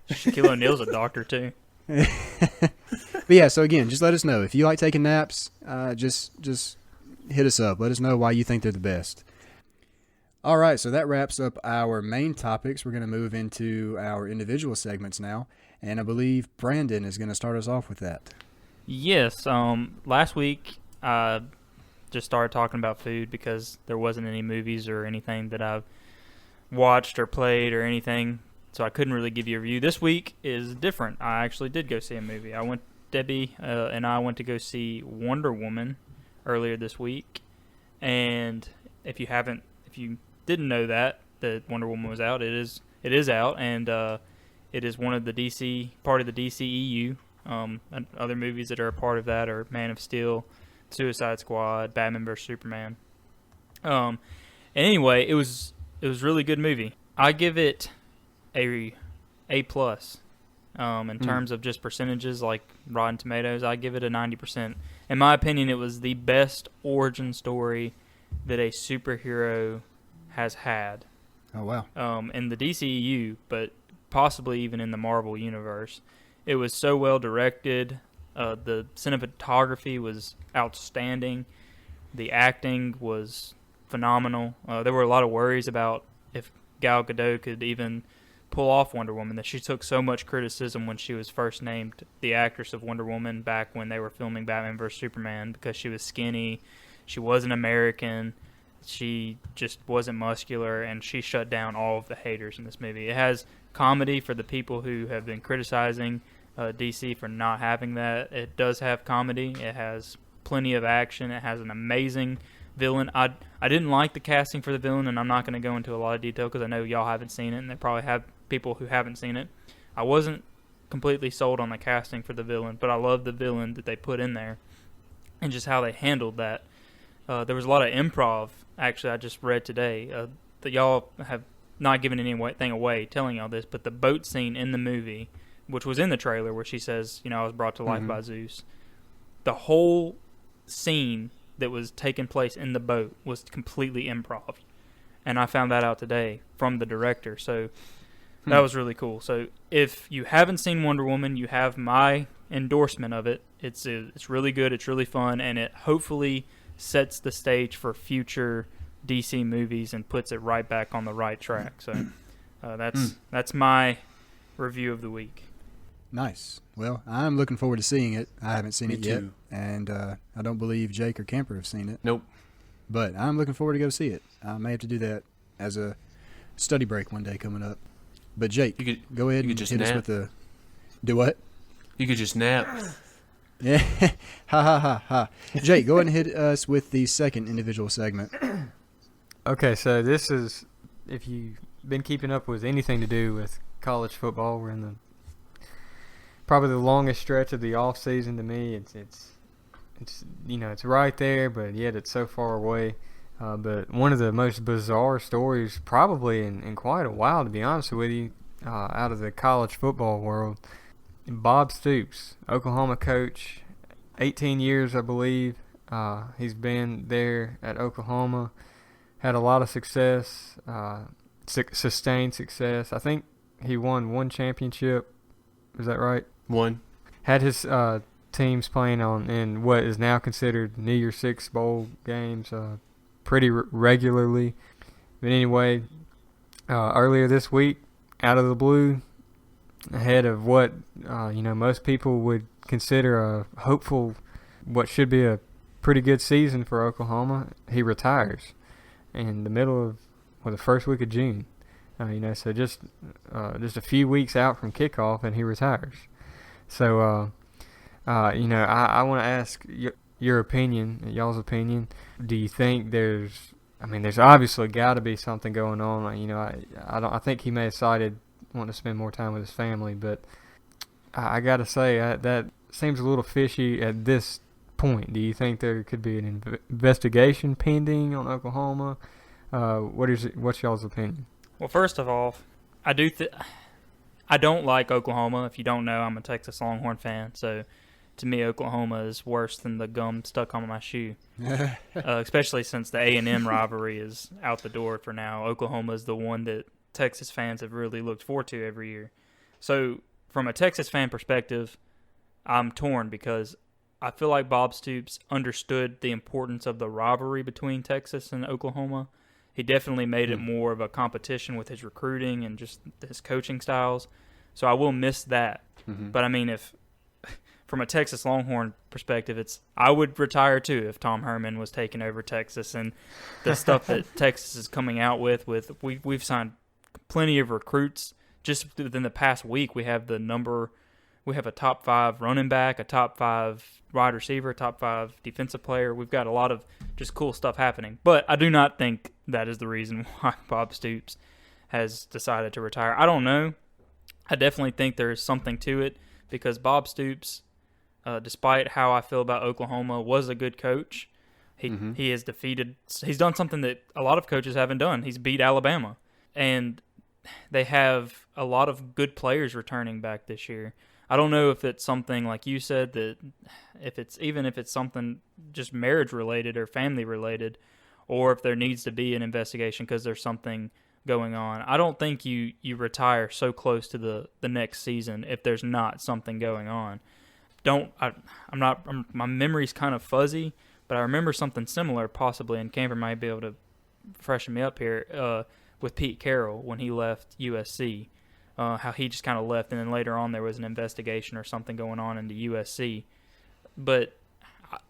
Shaquille O'Neal's a doctor too. But yeah, so again, just let us know if you like taking naps. Just hit us up. Let us know why you think they're the best. All right, so that wraps up our main topics. We're going to move into our individual segments now, and I believe Brandon is going to start us off with that. Yes. Last week I just started talking about food because there wasn't any movies or anything that I've watched or played or anything, so I couldn't really give you a review. This week is different. I actually did go see a movie. Debbie and I went to go see Wonder Woman earlier this week, and if you didn't know that Wonder Woman was out, it is out, and it is one of the part of the DCEU. And other movies that are a part of that are Man of Steel, Suicide Squad, Batman vs Superman. And anyway, it was a really good movie. I give it A plus. In terms of just percentages, like Rotten Tomatoes, I give it a 90%. In my opinion, it was the best origin story that a superhero has had. Oh wow! In the DCEU, but possibly even in the Marvel universe. It was so well directed. The cinematography was outstanding. The acting was phenomenal. There were a lot of worries about if Gal Gadot could even pull off Wonder Woman, that she took so much criticism when she was first named the actress of Wonder Woman back when they were filming Batman vs Superman, because she was skinny, she wasn't American, She just wasn't muscular, and she shut down all of the haters in this movie. It has comedy for the people who have been criticizing DC for not having that. It does have comedy. It has plenty of action. It has an amazing villain. I didn't like the casting for the villain, and I'm not going to go into a lot of detail because I know y'all haven't seen it, and they probably have people who haven't seen it. I wasn't completely sold on the casting for the villain, but I love the villain that they put in there and just how they handled that. There was a lot of improv, actually, I just read today, that y'all have not given anything away telling y'all this, but the boat scene in the movie, which was in the trailer where she says, I was brought to life by Zeus, the whole scene that was taking place in the boat was completely improv. And I found that out today from the director, so that was really cool. So if you haven't seen Wonder Woman, you have my endorsement of it. It's really good, it's really fun, and it hopefully sets the stage for future DC movies and puts it right back on the right track. So that's my review of the week. Nice. Well, I'm looking forward to seeing it. I haven't seen Me it yet, too. and I don't believe Jake or Kemper have seen it. Nope. But I'm looking forward to go see it. I may have to do that as a study break one day coming up. But Jake, go ahead and just hit us nap. with the... Do what? You could just nap. Yeah. Ha ha ha ha. Jake, go ahead and hit us with the second individual segment. Okay, so this is, if you've been keeping up with anything to do with college football, we're in probably the longest stretch of the off season to me. It's it's right there, but yet it's so far away. But one of the most bizarre stories probably in quite a while, to be honest with you, out of the college football world. Bob Stoops, Oklahoma coach, 18 years, I believe. He's been there at Oklahoma, had a lot of success, sustained success. I think he won one championship. Is that right? One. Had his teams playing in what is now considered New Year's Six bowl games pretty regularly. But anyway, earlier this week, out of the blue, ahead of what most people would consider a hopeful, what should be a pretty good season for Oklahoma, he retires in the middle of the first week of June. So just a few weeks out from kickoff, and he retires. So I want to ask your opinion, y'all's opinion. Do you think there's obviously got to be something going on. I think he may have decided wanting to spend more time with his family, but I gotta say that seems a little fishy at this point. Do you think there could be an investigation pending on Oklahoma? What's y'all's opinion? Well, first of all, I don't like Oklahoma. If you don't know, I'm a Texas Longhorn fan, so to me, Oklahoma is worse than the gum stuck on my shoe. Especially since the A&M rivalry is out the door for now. Oklahoma is the one that Texas fans have really looked forward to every year. So from a Texas fan perspective, I'm torn because I feel like Bob Stoops understood the importance of the rivalry between Texas and Oklahoma. He definitely made it more of a competition with his recruiting and just his coaching styles. So I will miss that. Mm-hmm. But I mean, if from a Texas Longhorn perspective, I would retire too if Tom Herman was taking over Texas and the stuff that Texas is coming out with we've signed plenty of recruits. Just within the past week, we have a top 5 running back, a top 5 wide receiver, a top 5 defensive player. We've got a lot of just cool stuff happening. But I do not think that is the reason why Bob Stoops has decided to retire. I don't know. I definitely think there is something to it because Bob Stoops, despite how I feel about Oklahoma, was a good coach. He has he's done something that a lot of coaches haven't done. He's beat Alabama. And they have a lot of good players returning back this year. I don't know if it's something like you said, that if it's something just marriage related or family related, or if there needs to be an investigation because there's something going on. I don't think you retire so close to the next season if there's not something going on. My memory's kind of fuzzy, but I remember something similar possibly, and Camper might be able to freshen me up here, with Pete Carroll when he left USC. How he just kind of left, and then later on there was an investigation or something going on into USC. But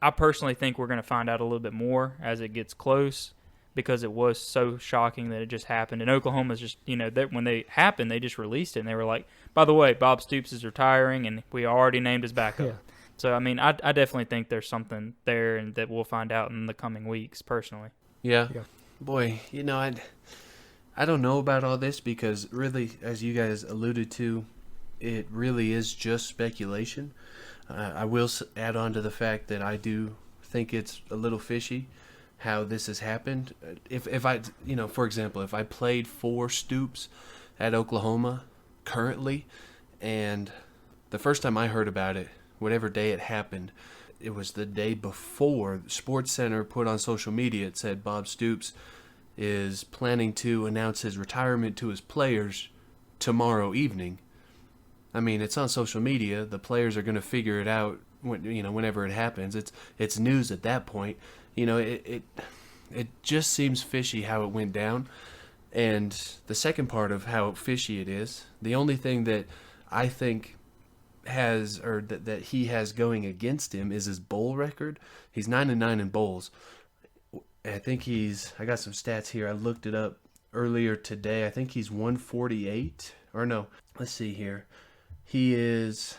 I personally think we're going to find out a little bit more as it gets close because it was so shocking that it just happened. And Oklahoma's just, when they happened, they just released it, and they were like, by the way, Bob Stoops is retiring, and we already named his backup. Yeah. So, I mean, I definitely think there's something there, and that we'll find out in the coming weeks, personally. Yeah. Yeah. Boy, I don't know about all this because really, as you guys alluded to, it really is just speculation. I will add on to the fact that I do think it's a little fishy how this has happened. If I, for example, if I played for Stoops at Oklahoma currently, and the first time I heard about it, whatever day it happened, it was the day before SportsCenter put on social media. It said Bob Stoops is planning to announce his retirement to his players tomorrow evening. I mean, it's on social media. The players are going to figure it out whenever it happens. It's news at that point. It just seems fishy how it went down. And the second part of how fishy it is, the only thing that I think that he has going against him is his bowl record. He's 9-9 in bowls. I think I got some stats here. I looked it up earlier today. I think he's 148, or no, let's see here. He is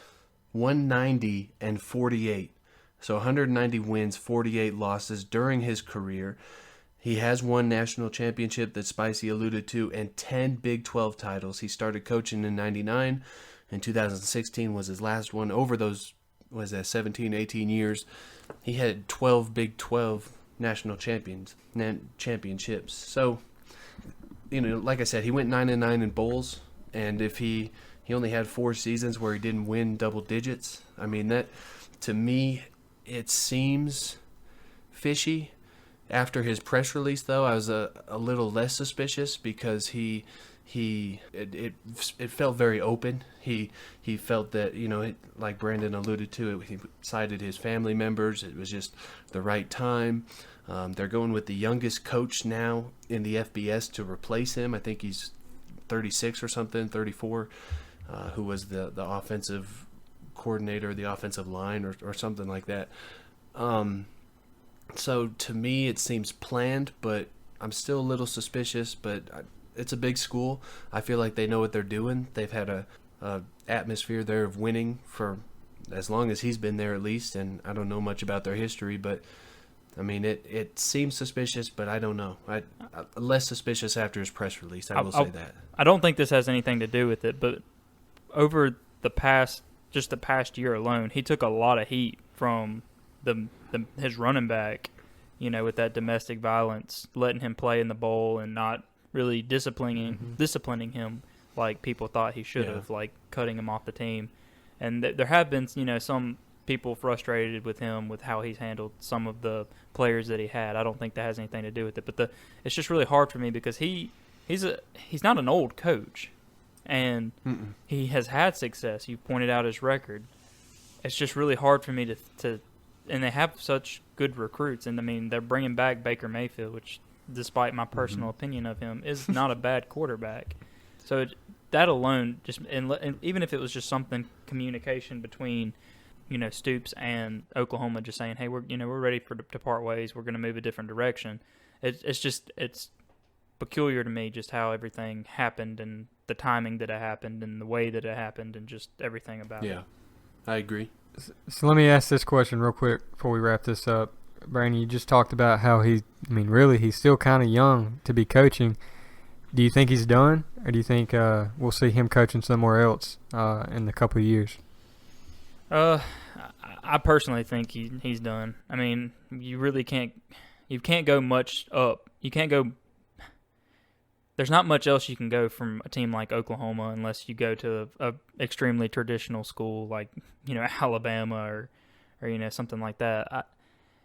190-48. So 190 wins, 48 losses during his career. He has won national championship that Spicy alluded to, and 10 Big 12 titles. He started coaching in 99. And 2016 was his last one. Over those, 17, 18 years, he had 12 Big 12 national championships. So, like I said, he went 9-9 in bowls. And if he only had 4 seasons where he didn't win double digits, I mean, that, to me, it seems fishy. After his press release, though, I was a little less suspicious because it felt very open. He felt that, like Brandon alluded to, he cited his family members. It was just the right time. They're going with the youngest coach now in the FBS to replace him. I think he's 36 or something, 34, who was the offensive coordinator, the offensive line, or something like that. So to me, it seems planned, but I'm still a little suspicious. But it's a big school. I feel like they know what they're doing. They've had a atmosphere there of winning for as long as he's been there, at least. And I don't know much about their history, but I mean, it seems suspicious, but I don't know. I'm less suspicious after his press release. I will say that. I don't think this has anything to do with it, but over the past year alone, he took a lot of heat from his running back, with that domestic violence, letting him play in the bowl and not really disciplining him like people thought he should have, like cutting him off the team. And there have been, some people frustrated with him with how he's handled some of the players that he had. I don't think that has anything to do with it, but it's just really hard for me because he's not an old coach, and he has had success. You pointed out his record. It's just really hard for me to and they have such good recruits. And I mean, they're bringing back Baker Mayfield, which, despite my personal opinion of him, is not a bad quarterback. So that alone, and even if it was just something communication between, Stoops and Oklahoma, just saying, hey, we're ready to part ways. We're going to move a different direction. It's peculiar to me just how everything happened and the timing that it happened and the way that it happened and just everything about it. Yeah, I agree. So let me ask this question real quick before we wrap this up. Brandon, you just talked about how he's still kind of young to be coaching. Do you think he's done, or do you think we'll see him coaching somewhere else in a couple of years? I personally think he's done. I mean, you can't go much up. You can't go. There's not much else you can go from a team like Oklahoma unless you go to a extremely traditional school like, Alabama or something like that.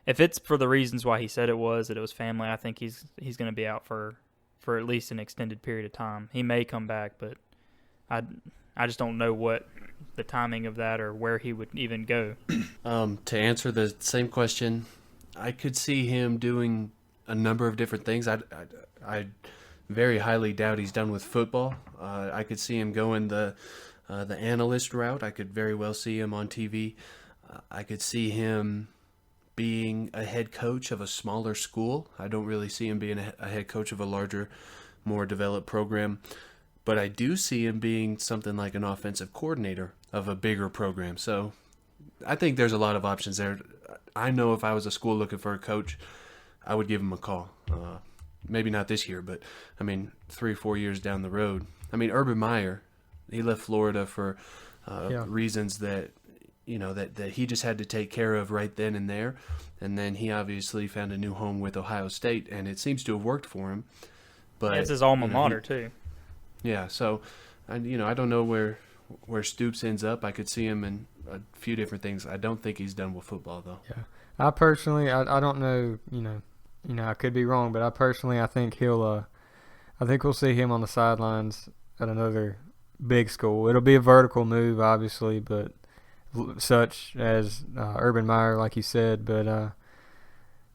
If it's for the reasons why he said it was family, I think he's going to be out for at least an extended period of time. He may come back, but I just don't know what the timing of that or where he would even go. To answer the same question, I could see him doing a number of different things. I very highly doubt he's done with football. I could see him going the analyst route. I could very well see him on TV. I could see him being a head coach of a smaller school. I don't really see him being a head coach of a larger, more developed program. But I do see him being something like an offensive coordinator of a bigger program. So I think there's a lot of options there. I know if I was a school looking for a coach, I would give him a call. Maybe not this year, but 3 or 4 years down the road. Urban Meyer, he left Florida for reasons that that he just had to take care of right then and there, and then he obviously found a new home with Ohio State, and it seems to have worked for him. But it's his alma mater too. Yeah, so I don't know where Stoops ends up. I could see him in a few different things. I don't think he's done with football though. Yeah, I personally, I don't know. I could be wrong, but I think he'll. I think we'll see him on the sidelines at another big school. It'll be a vertical move, obviously, but such as Urban Meyer, like you said. But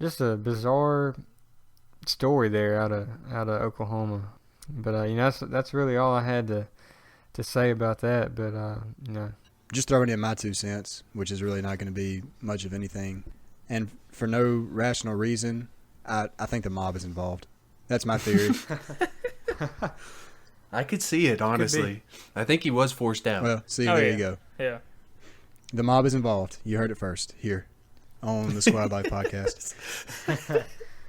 just a bizarre story there out of Oklahoma. But that's really all I had to say about that. But just throwing in my 2 cents, which is really not going to be much of anything, and for no rational reason, I think the mob is involved. That's my theory. I could see it, honestly. I think he was forced out. Well, there you go. Yeah. The mob is involved. You heard it first here on the Squad Life podcast.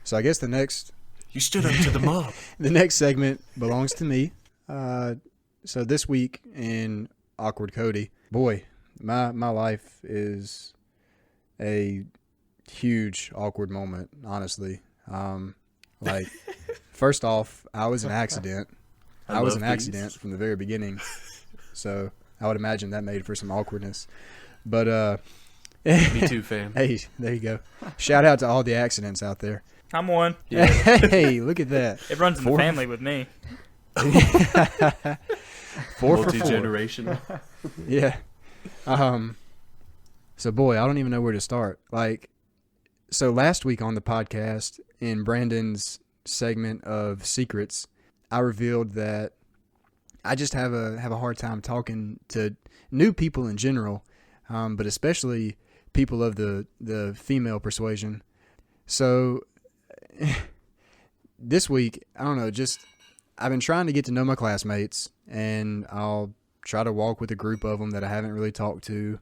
So I guess the next... You stood up to the mob. The next segment belongs to me. So this week in Awkward Cody, boy, my life is a huge awkward moment, honestly. First off, I was an accident. I was an accident from the very beginning. So I would imagine that made for some awkwardness. But me too, fam. Hey, there you go. Shout out to all the accidents out there. I'm one. Yeah. Hey, look at that. It runs in the family with me. 4 for 4. Multi-generational. Yeah. So boy, I don't even know where to start. So last week on the podcast, in Brandon's segment of secrets, I revealed that I just have a hard time talking to new people in general, but especially people of the female persuasion. So this week, I don't know, I've been trying to get to know my classmates, and I'll try to walk with a group of them that I haven't really talked to.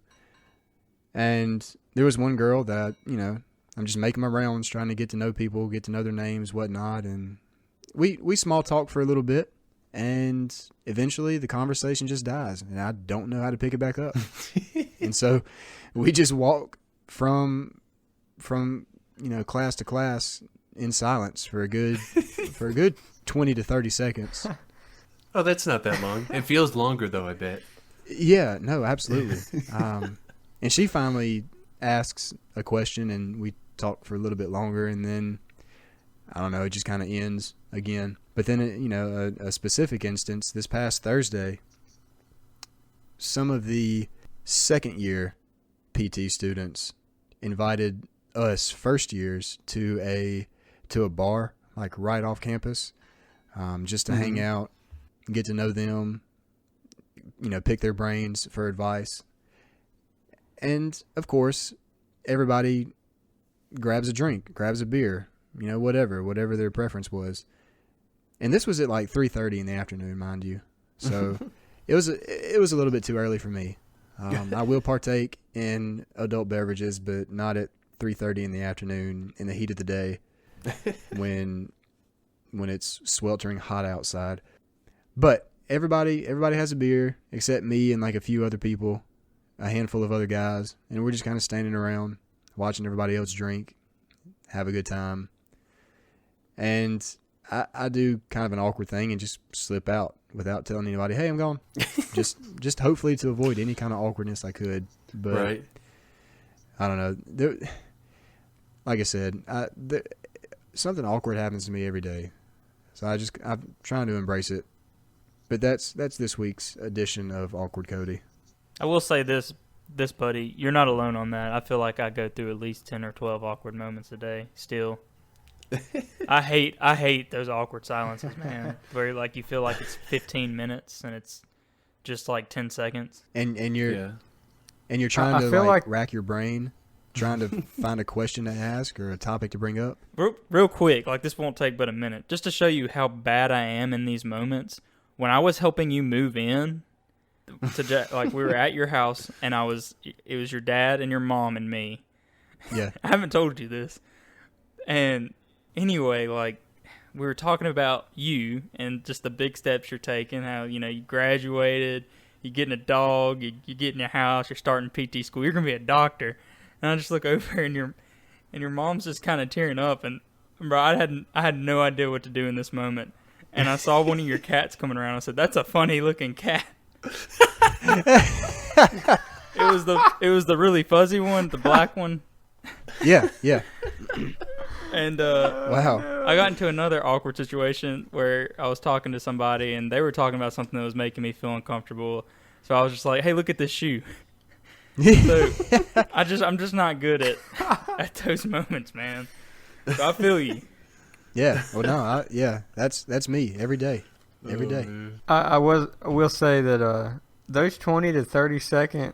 And there was one girl that, I'm just making my rounds, trying to get to know people, get to know their names, whatnot. And we small talk for a little bit, and eventually the conversation just dies, and I don't know how to pick it back up. And so we just walk from class to class in silence for a good 20 to 30 seconds. Oh, that's not that long. It feels longer though, I bet. Yeah, no, absolutely. And she finally asks a question, and we talk for a little bit longer, and then I don't know, it just kind of ends again. But then, a specific instance, this past Thursday, some of the second year PT students invited us first years to a bar, like right off campus, just to hang out, get to know them, pick their brains for advice. And of course, everybody grabs a drink, grabs a beer, whatever their preference was. And this was at like 3:30 in the afternoon, mind you. So it was a little bit too early for me. I will partake in adult beverages, but not at 3:30 in the afternoon in the heat of the day when it's sweltering hot outside. But everybody has a beer except me and like a few other people, a handful of other guys, and we're just kind of standing around watching everybody else drink, have a good time. And I do kind of an awkward thing and just slip out without telling anybody, hey, I'm gone. just hopefully to avoid any kind of awkwardness I could. But right. I don't know. Like I said, something awkward happens to me every day. So I'm trying to embrace it. But that's this week's edition of Awkward Cody. I will say this, buddy, you're not alone on that. I feel like I go through at least 10 or 12 awkward moments a day still. I hate those awkward silences, man. Where like you feel like it's 15 minutes and it's just like 10 seconds. And you're trying to rack your brain trying to find a question to ask or a topic to bring up? Real quick, like this won't take but a minute, just to show you how bad I am in these moments. When I was helping you move in, like we were at your house, and it was your dad and your mom and me. Yeah. I haven't told you this. And anyway, like we were talking about you and just the big steps you're taking, how, you graduated, you're getting a dog, you get in your house, you're starting PT school, you're going to be a doctor. And I just look over and your mom's just kind of tearing up, and bro, I had no idea what to do in this moment. And I saw one of your cats coming around. I said, "That's a funny looking cat." It was the really fuzzy one, the black one. Yeah. And Wow. I got into another awkward situation where I was talking to somebody and they were talking about something that was making me feel uncomfortable. So I was just like, "Hey, look at this shoe." So I'm just not good at those moments, man. So I feel you. Yeah. Well, no. That's me every day. Every day. I will say that those 20 to 30 second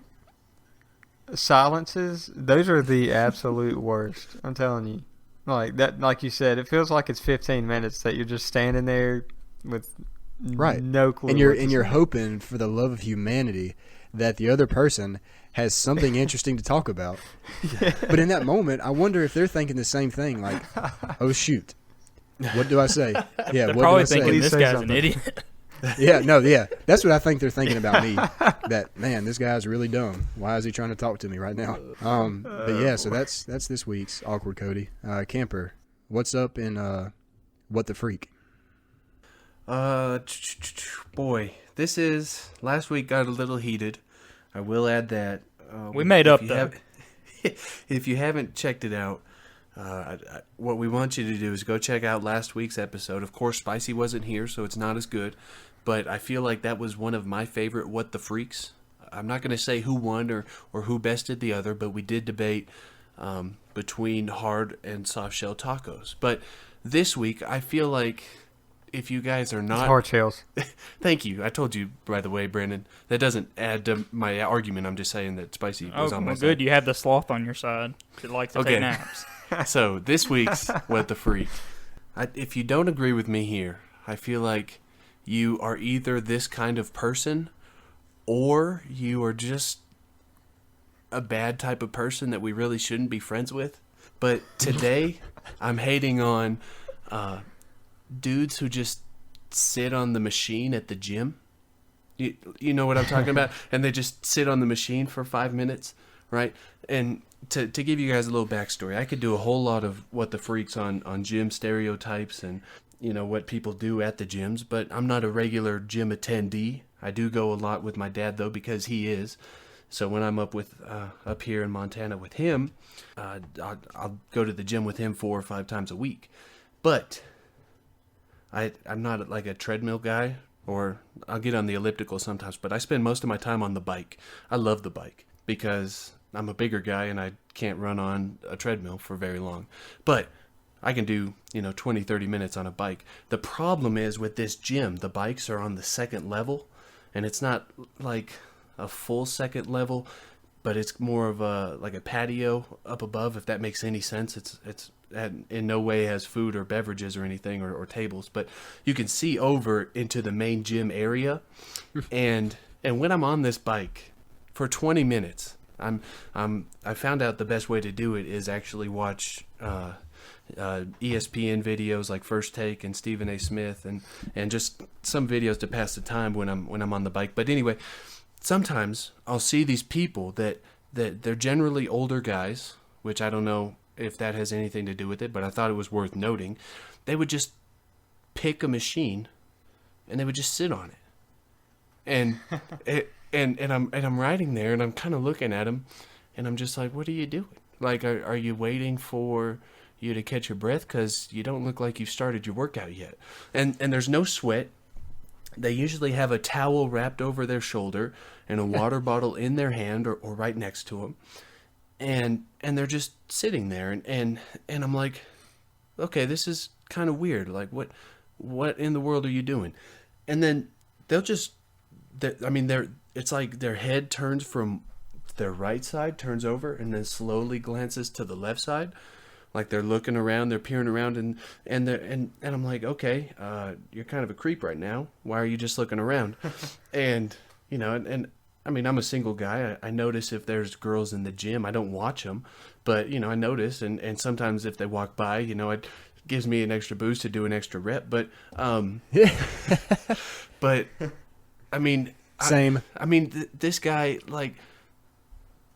silences, those are the absolute worst. I'm telling you. Like that, like you said, it feels like it's 15 minutes that you're just standing there with no clue. And you're hoping for the love of humanity that the other person has something interesting to talk about. Yeah. But in that moment, I wonder if they're thinking the same thing. Like, oh shoot, what do I say? Yeah, They're what probably do I say? thinking this Say guy's something. an idiot. Yeah, that's what I think they're thinking about me. That, man, this guy's really dumb. Why is he trying to talk to me right now? But yeah, so that's this week's Awkward Cody. Camper, what's up in What the Freak? Boy, this is last week got a little heated. I will add that. We made up, though. If you haven't checked it out, what we want you to do is go check out last week's episode. Of course, Spicy wasn't here, so it's not as good. But I feel like that was one of my favorite What the Freaks. I'm not going to say who won or who bested the other, but we did debate between hard and soft shell tacos. But this week, I feel like if you guys are not... It's hard shells. Thank you. I told you, by the way, Brandon. That doesn't add to my argument. I'm just saying that Spicy was on my side. Good. You have the sloth on your side that likes to take naps. So this week's What the Freak. If you don't agree with me here, I feel like you are either this kind of person or you are just a bad type of person that we really shouldn't be friends with. But today, I'm hating on dudes who just sit on the machine at the gym. You know what I'm talking about? And they just sit on the machine for 5 minutes, right? And to give you guys a little backstory, I could do a whole lot of What the Freaks on gym stereotypes and, what people do at the gyms, but I'm not a regular gym attendee. I do go a lot with my dad, though, because he is. So when I'm up here in Montana with him, I'll go to the gym with him 4 or 5 times a week. But I'm not like a treadmill guy, or I'll get on the elliptical sometimes, but I spend most of my time on the bike. I love the bike because I'm a bigger guy and I can't run on a treadmill for very long. But I can do, 20, 30 minutes on a bike. The problem is with this gym, the bikes are on the second level, and it's not like a full second level, but it's more of a patio up above, if that makes any sense. It's in no way has food or beverages or anything or tables, but you can see over into the main gym area. and when I'm on this bike for 20 minutes, I found out the best way to do it is actually watch ESPN videos like First Take and Stephen A. Smith and just some videos to pass the time when I'm on the bike. But anyway, sometimes I'll see these people that they're generally older guys, which I don't know if that has anything to do with it, but I thought it was worth noting. They would just pick a machine and they would just sit on it. And I'm riding there and I'm kind of looking at them and I'm just like, what are you doing? Like, are you waiting for you to catch your breath? Because you don't look like you've started your workout yet. And there's no sweat. They usually have a towel wrapped over their shoulder and a water bottle in their hand or right next to them. And they're just sitting there. And I'm like, okay, this is kind of weird. Like, what in the world are you doing? And then they'll just, it's like their head turns from their right side, turns over, and then slowly glances to the left side, like they're looking around, they're peering around, and I'm like, okay, you're kind of a creep right now. Why are you just looking around? And and I mean, I'm a single guy. I notice if there's girls in the gym. I don't watch them, but I notice, and sometimes if they walk by, it gives me an extra boost to do an extra rep. But but I mean, Same. I mean, this guy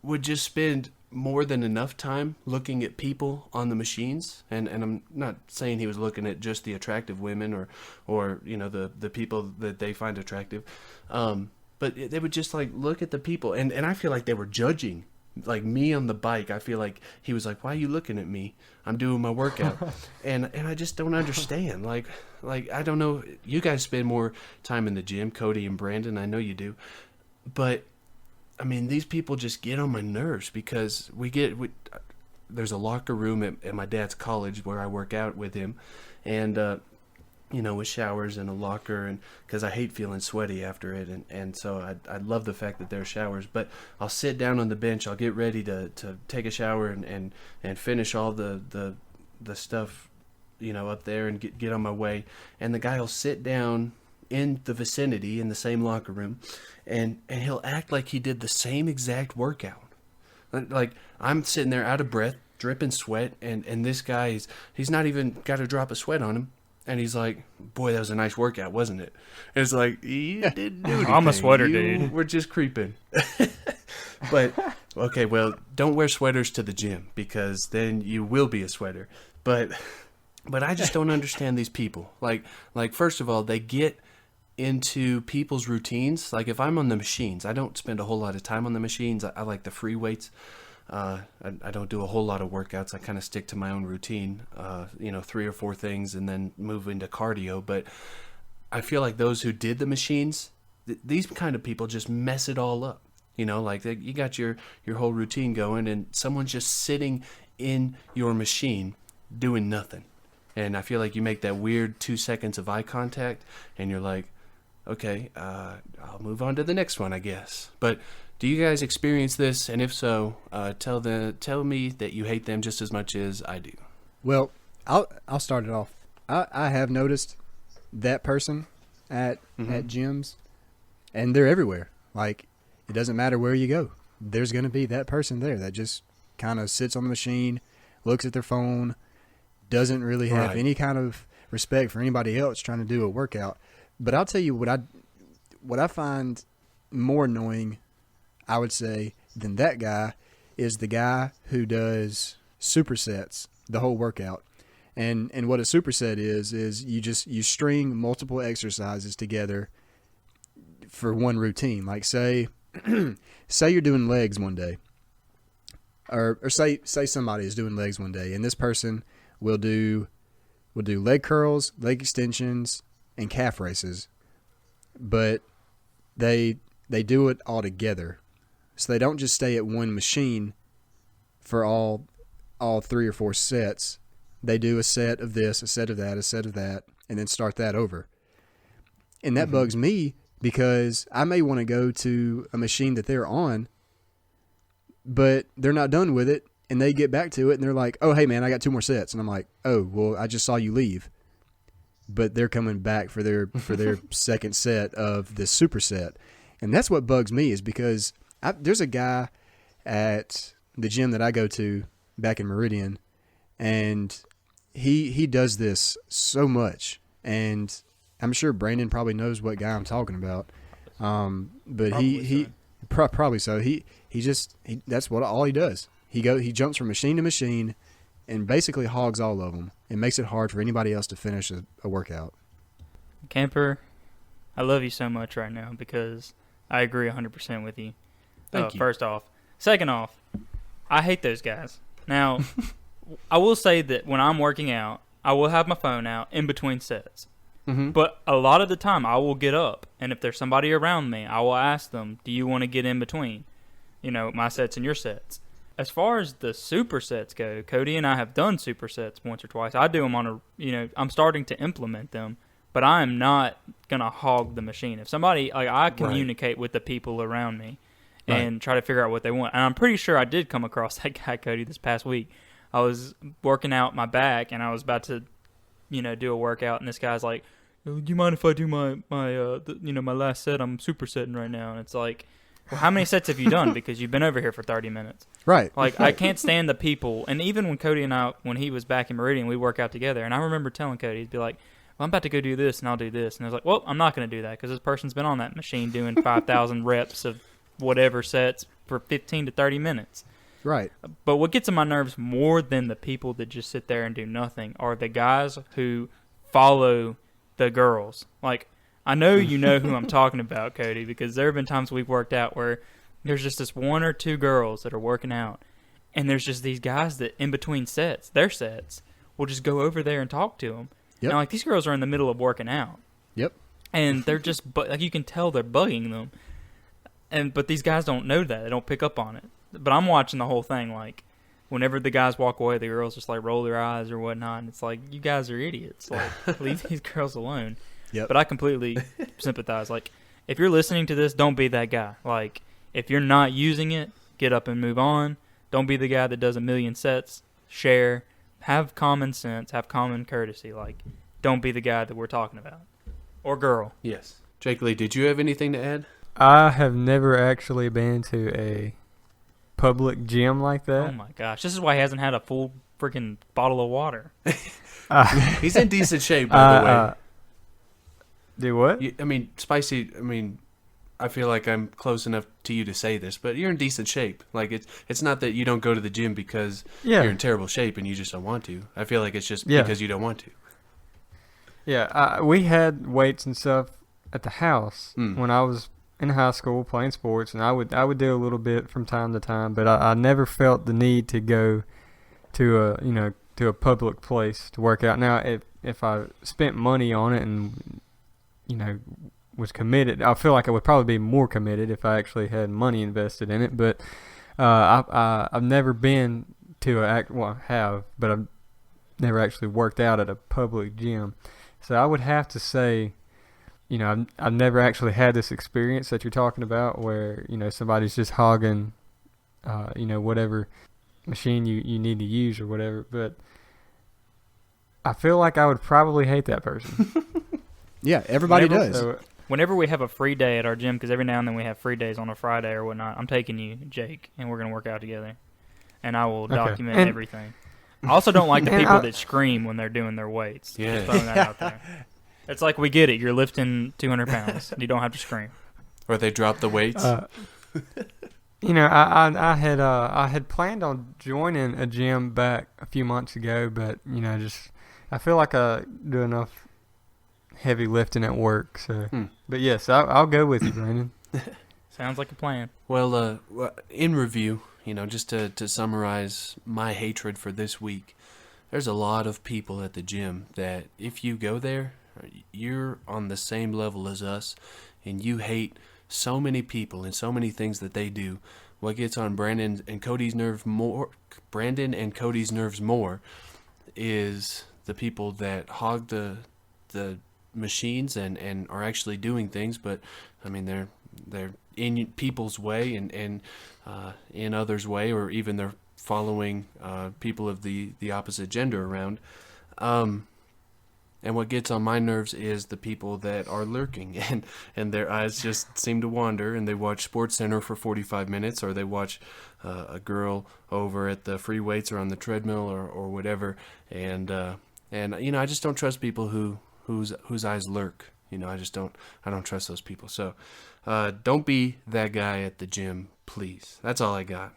would just spend more than enough time looking at people on the machines, and I'm not saying he was looking at just the attractive women or the people that they find attractive, but they would just look at the people, and I feel like they were judging. Like me on the bike, I feel like he was like, "Why are you looking at me? I'm doing my workout," and I just don't understand. Like I don't know. You guys spend more time in the gym, Cody and Brandon. I know you do, but I mean, these people just get on my nerves because there's a locker room at my dad's college where I work out with him, and with showers and a locker, and because I hate feeling sweaty after it, and so I love the fact that there are showers. But I'll sit down on the bench, I'll get ready to take a shower and finish all the stuff up there and get on my way, and the guy will sit down in the vicinity in the same locker room, and he'll act like he did the same exact workout. Like I'm sitting there out of breath, dripping sweat, and this guy he's not even got a drop of sweat on him. And he's like, "Boy, that was a nice workout, wasn't it?" And it's like, you didn't do anything. I'm a sweater dude. We're just creeping. But, okay, well, don't wear sweaters to the gym because then you will be a sweater. But I just don't understand these people. Like first of all, they get into people's routines. Like if I'm on the machines, I don't spend a whole lot of time on the machines. I like the free weights. I don't do a whole lot of workouts. I kind of stick to my own routine, 3 or 4 things and then move into cardio. But I feel like those who did the machines, these kind of people just mess it all up. You got your whole routine going and someone's just sitting in your machine doing nothing. And I feel like you make that weird 2 seconds of eye contact and you're like, okay, I'll move on to the next one, I guess. But do you guys experience this? And if so, tell me that you hate them just as much as I do. Well, I'll start it off. I have noticed that person at gyms, and they're everywhere. Like it doesn't matter where you go, there's going to be that person there that just kind of sits on the machine, looks at their phone, doesn't really have any kind of respect for anybody else trying to do a workout. But I'll tell you what I find more annoying, I would say, than that guy is the guy who does supersets the whole workout. And what a superset is you string multiple exercises together for one routine. Like say you're doing legs one day, or say somebody is doing legs one day, and this person will do leg curls, leg extensions, and calf races, but they do it all together. So they don't just stay at one machine for all 3 or 4 sets. They do a set of this, a set of that, a set of that, and then start that over. And that bugs me because I may want to go to a machine that they're on, but they're not done with it, and they get back to it, and they're like, "Oh, hey, man, I got 2 more sets." And I'm like, "Oh, well, I just saw you leave." But they're coming back for their second set of this superset. And that's what bugs me is because there's a guy at the gym that I go to back in Meridian, and he does this so much. And I'm sure Brandon probably knows what guy I'm talking about. But probably so. He that's what all he does. He jumps from machine to machine and basically hogs all of them. It makes it hard for anybody else to finish a workout. Camper, I love you so much right now because I agree 100% with you. Thank you. First off. Second off, I hate those guys. Now, I will say that when I'm working out, I will have my phone out in between sets. Mm-hmm. But a lot of the time, I will get up, and if there's somebody around me, I will ask them, do you want to get in between, my sets and your sets? As far as the supersets go, Cody and I have done supersets once or twice. I do them on I'm starting to implement them, but I am not going to hog the machine. If somebody, I communicate with the people around me, and try to figure out what they want. And I'm pretty sure I did come across that guy, Cody, this past week. I was working out my back, and I was about to, do a workout, and this guy's like, "Do you mind if I do my last set? I'm supersetting right now." And it's like, well, how many sets have you done? Because you've been over here for 30 minutes. Right. Like, I can't stand the people. And even when Cody and I, when he was back in Meridian, we work out together. And I remember telling Cody, he'd be like, well, I'm about to go do this, and I'll do this. And I was like, well, I'm not going to do that because this person's been on that machine doing 5,000 reps of whatever sets for 15 to 30 minutes. Right. But what gets on my nerves more than the people that just sit there and do nothing are the guys who follow the girls. Like, I know you know who I'm talking about, Cody, because there have been times we've worked out where there's just this one or two girls that are working out, and there's just these guys that in between sets, their sets, will just go over there and talk to them. Yep. Now, like, these girls are in the middle of working out. Yep. And they're just, like, you can tell they're bugging them. But these guys don't know that. They don't pick up on it. But I'm watching the whole thing, like, whenever the guys walk away, the girls just, like, roll their eyes or whatnot. And it's like, you guys are idiots. Like, leave these girls alone. Yep. But I completely sympathize. Like, if you're listening to this, don't be that guy. Like, if you're not using it, get up and move on. Don't be the guy that does a million sets. Share. Have common sense. Have common courtesy. Like, don't be the guy that we're talking about. Or girl. Yes. Jake Lee, did you have anything to add? I have never actually been to a public gym like that. Oh, my gosh. This is why he hasn't had a full freaking bottle of water. He's in decent shape, by the way. Do what? Spicy, I feel like I'm close enough to you to say this, but you're in decent shape. Like, it's not that you don't go to the gym because you're in terrible shape and you just don't want to. I feel like it's just because you don't want to. Yeah, we had weights and stuff at the house when I was in high school playing sports, and I would do a little bit from time to time, but I never felt the need to go to a public place to work out. Now, if I spent money on it and was committed, I feel like I would probably be more committed if I actually had money invested in it. But I've never been to but I've never actually worked out at a public gym. So I would have to say, I've never actually had this experience that you're talking about where, somebody's just hogging, whatever machine you need to use or whatever. But I feel like I would probably hate that person. Yeah, everybody does. So, Whenever we have a free day at our gym, because every now and then we have free days on a Friday or whatnot, I'm taking you, Jake, and we're going to work out together. And I will document everything. I also don't like the people that scream when they're doing their weights. Yeah. Just throwing that out there. It's like, we get it. You're lifting 200 pounds. You don't have to scream. Or they drop the weights. I had planned on joining a gym back a few months ago, but I feel like I do enough heavy lifting at work. So, but yes, I'll go with you, Brandon. Sounds like a plan. Well, in review, just to summarize my hatred for this week, there's a lot of people at the gym that if you go there, you're on the same level as us, and you hate so many people and so many things that they do. What gets on Brandon and Cody's nerves more is the people that hog the machines and are actually doing things, but they're in people's way and in others' way, or even they're following people of the opposite gender around. And what gets on my nerves is the people that are lurking and their eyes just seem to wander, and they watch SportsCenter for 45 minutes, or they watch a girl over at the free weights or on the treadmill or whatever, and I just don't trust people whose eyes lurk. I don't trust those people. So don't be that guy at the gym, please. That's all I got.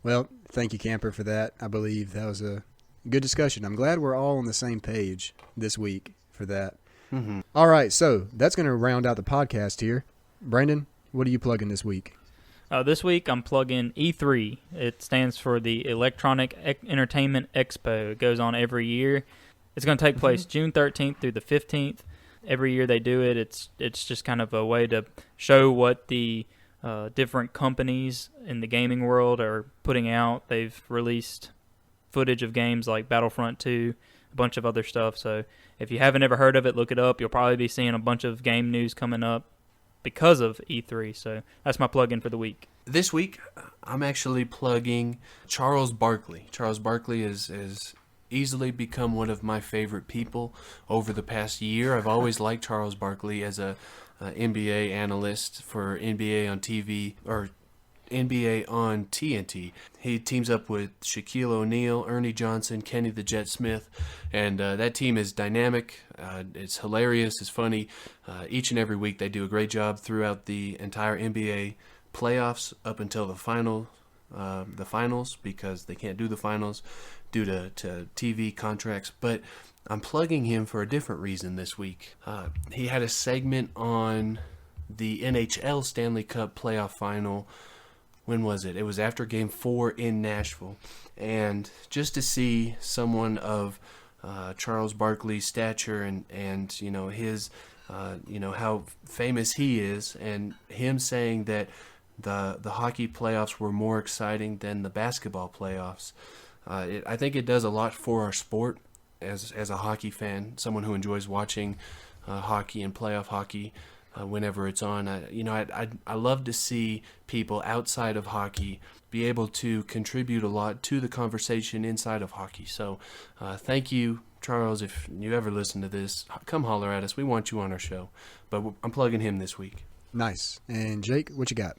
Well, thank you, Camper, for that. I believe that was a good discussion. I'm glad we're all on the same page this week for that. Mm-hmm. All right, so that's going to round out the podcast here. Brandon, what are you plugging this week? This week I'm plugging E3. It stands for the Electronic Entertainment Expo. It goes on every year. It's going to take place June 13th through the 15th. Every year they do it. It's just kind of a way to show what the different companies in the gaming world are putting out. They've released footage of games like Battlefront 2, a bunch of other stuff. So if you haven't ever heard of it, look it up. You'll probably be seeing a bunch of game news coming up because of E3. So that's my plug-in for the week. This week, I'm actually plugging Charles Barkley. Charles Barkley is easily become one of my favorite people over the past year. I've always liked Charles Barkley as a NBA analyst for NBA on TV or NBA on TNT. He teams up with Shaquille O'Neal, Ernie Johnson, Kenny the Jet Smith, and that team is dynamic. It's hilarious. It's funny. Each and every week they do a great job throughout the entire NBA playoffs up until the finals, because they can't do the finals due to TV contracts. But I'm plugging him for a different reason this week. He had a segment on the NHL Stanley Cup playoff final. When was it? It was after Game 4 in Nashville. And just to see someone of Charles Barkley's stature and his how famous he is, and him saying that the hockey playoffs were more exciting than the basketball playoffs. I think it does a lot for our sport as a hockey fan, someone who enjoys watching hockey and playoff hockey whenever it's on. I love to see people outside of hockey be able to contribute a lot to the conversation inside of hockey. So thank you, Charles. If you ever listen to this, come holler at us. We want you on our show. But I'm plugging him this week. Nice. And Jake, what you got?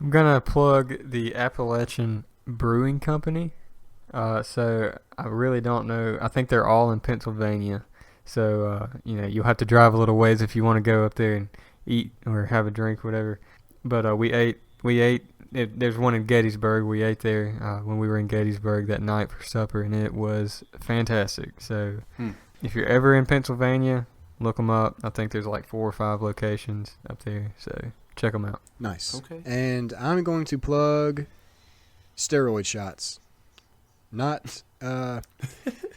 I'm going to plug the Appalachian Brewing Company. So I really don't know. I think they're all in Pennsylvania. So, you'll have to drive a little ways if you want to go up there and eat or have a drink, whatever. But we ate. There's one in Gettysburg. We ate there when we were in Gettysburg that night for supper, and it was fantastic. So if you're ever in Pennsylvania, look them up. I think there's like 4 or 5 locations up there. So check them out. Nice. Okay. And I'm going to plug steroid shots. Not the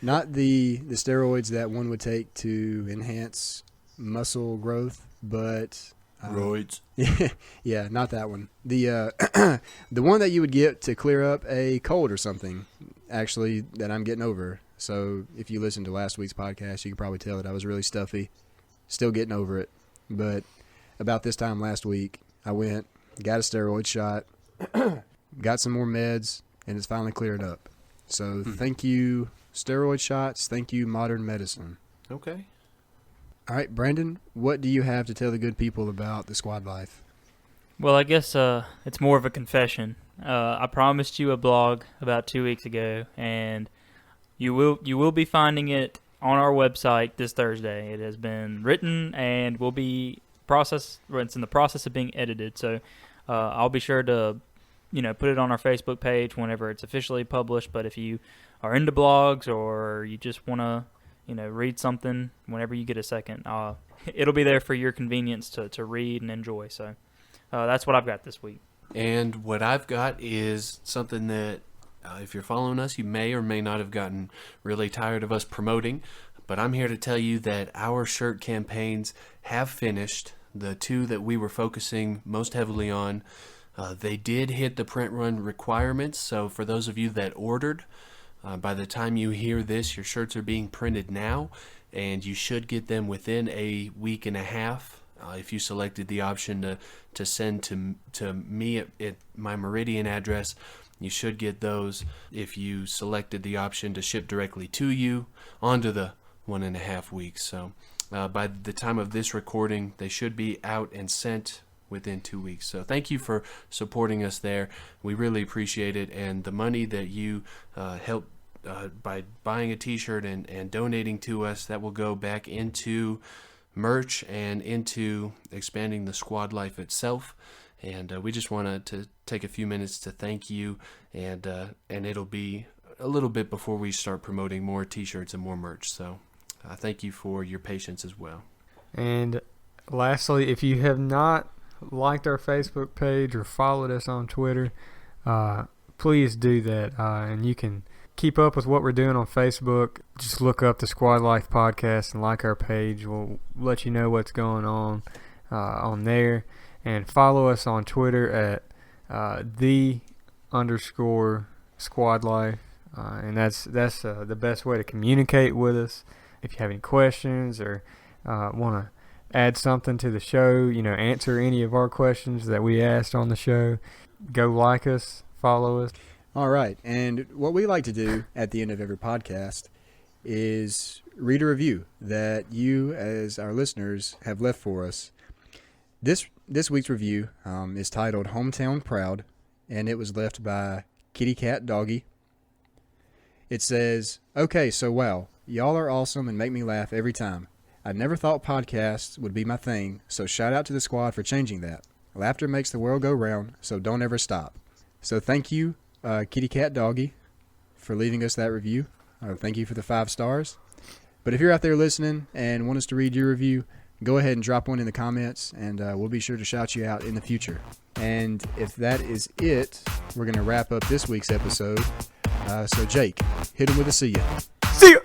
steroids that one would take to enhance muscle growth, but Roids. Yeah, not that one. The the one that you would get to clear up a cold or something, actually, that I'm getting over. So if you listened to last week's podcast, you could probably tell that I was really stuffy, still getting over it. But about this time last week, I went, got a steroid shot, got some more meds, and it's finally cleared up. So thank you, steroid shots. Thank you, modern medicine. Okay. All right, Brandon, what do you have to tell the good people about the squad life? Well, I guess it's more of a confession. I promised you a blog about 2 weeks ago, and you will be finding it on our website this Thursday. It has been written and will be it's in the process of being edited. So I'll be sure to put it on our Facebook page whenever it's officially published. But if you are into blogs or you just want to read something whenever you get a second, it'll be there for your convenience to read and enjoy. So that's what I've got this week. And what I've got is something that if you're following us, you may or may not have gotten really tired of us promoting, but I'm here to tell you that our shirt campaigns have finished. The 2 that we were focusing most heavily on, they did hit the print run requirements. So for those of you that ordered, by the time you hear this, your shirts are being printed now, and you should get them within a week and a half. If you selected the option to send to me at my Meridian address, you should get those. If you selected the option to ship directly to you, onto the 1.5 weeks. So by the time of this recording, they should be out and sent within 2 weeks. So thank you for supporting us there. We really appreciate it. And the money that you help by buying a t-shirt and donating to us, that will go back into merch and into expanding the squad life itself. And we just wanted to take a few minutes to thank you, and it'll be a little bit before we start promoting more t-shirts and more merch. So thank you for your patience as well. And lastly, if you have not liked our Facebook page or followed us on Twitter, please do that. And you can keep up with what we're doing on Facebook. Just look up the Squad Life Podcast and like our page. We'll let you know what's going on there. And follow us on Twitter at _Squad Life. And that's the best way to communicate with us. If you have any questions or want to add something to the show, answer any of our questions that we asked on the show, go like us, follow us. All right. And what we like to do at the end of every podcast is read a review that you, as our listeners, have left for us. This week's review is titled Hometown Proud, and it was left by Kitty Cat Doggy. It says, "Okay, so wow, y'all are awesome and make me laugh every time. I never thought podcasts would be my thing, so shout out to the squad for changing that. Laughter makes the world go round, so don't ever stop." So thank you, Kitty Cat Doggy, for leaving us that review. Thank you for the 5 stars. But if you're out there listening and want us to read your review, go ahead and drop one in the comments, and we'll be sure to shout you out in the future. And if that is it, we're going to wrap up this week's episode. So Jake, hit him with a see ya. See ya!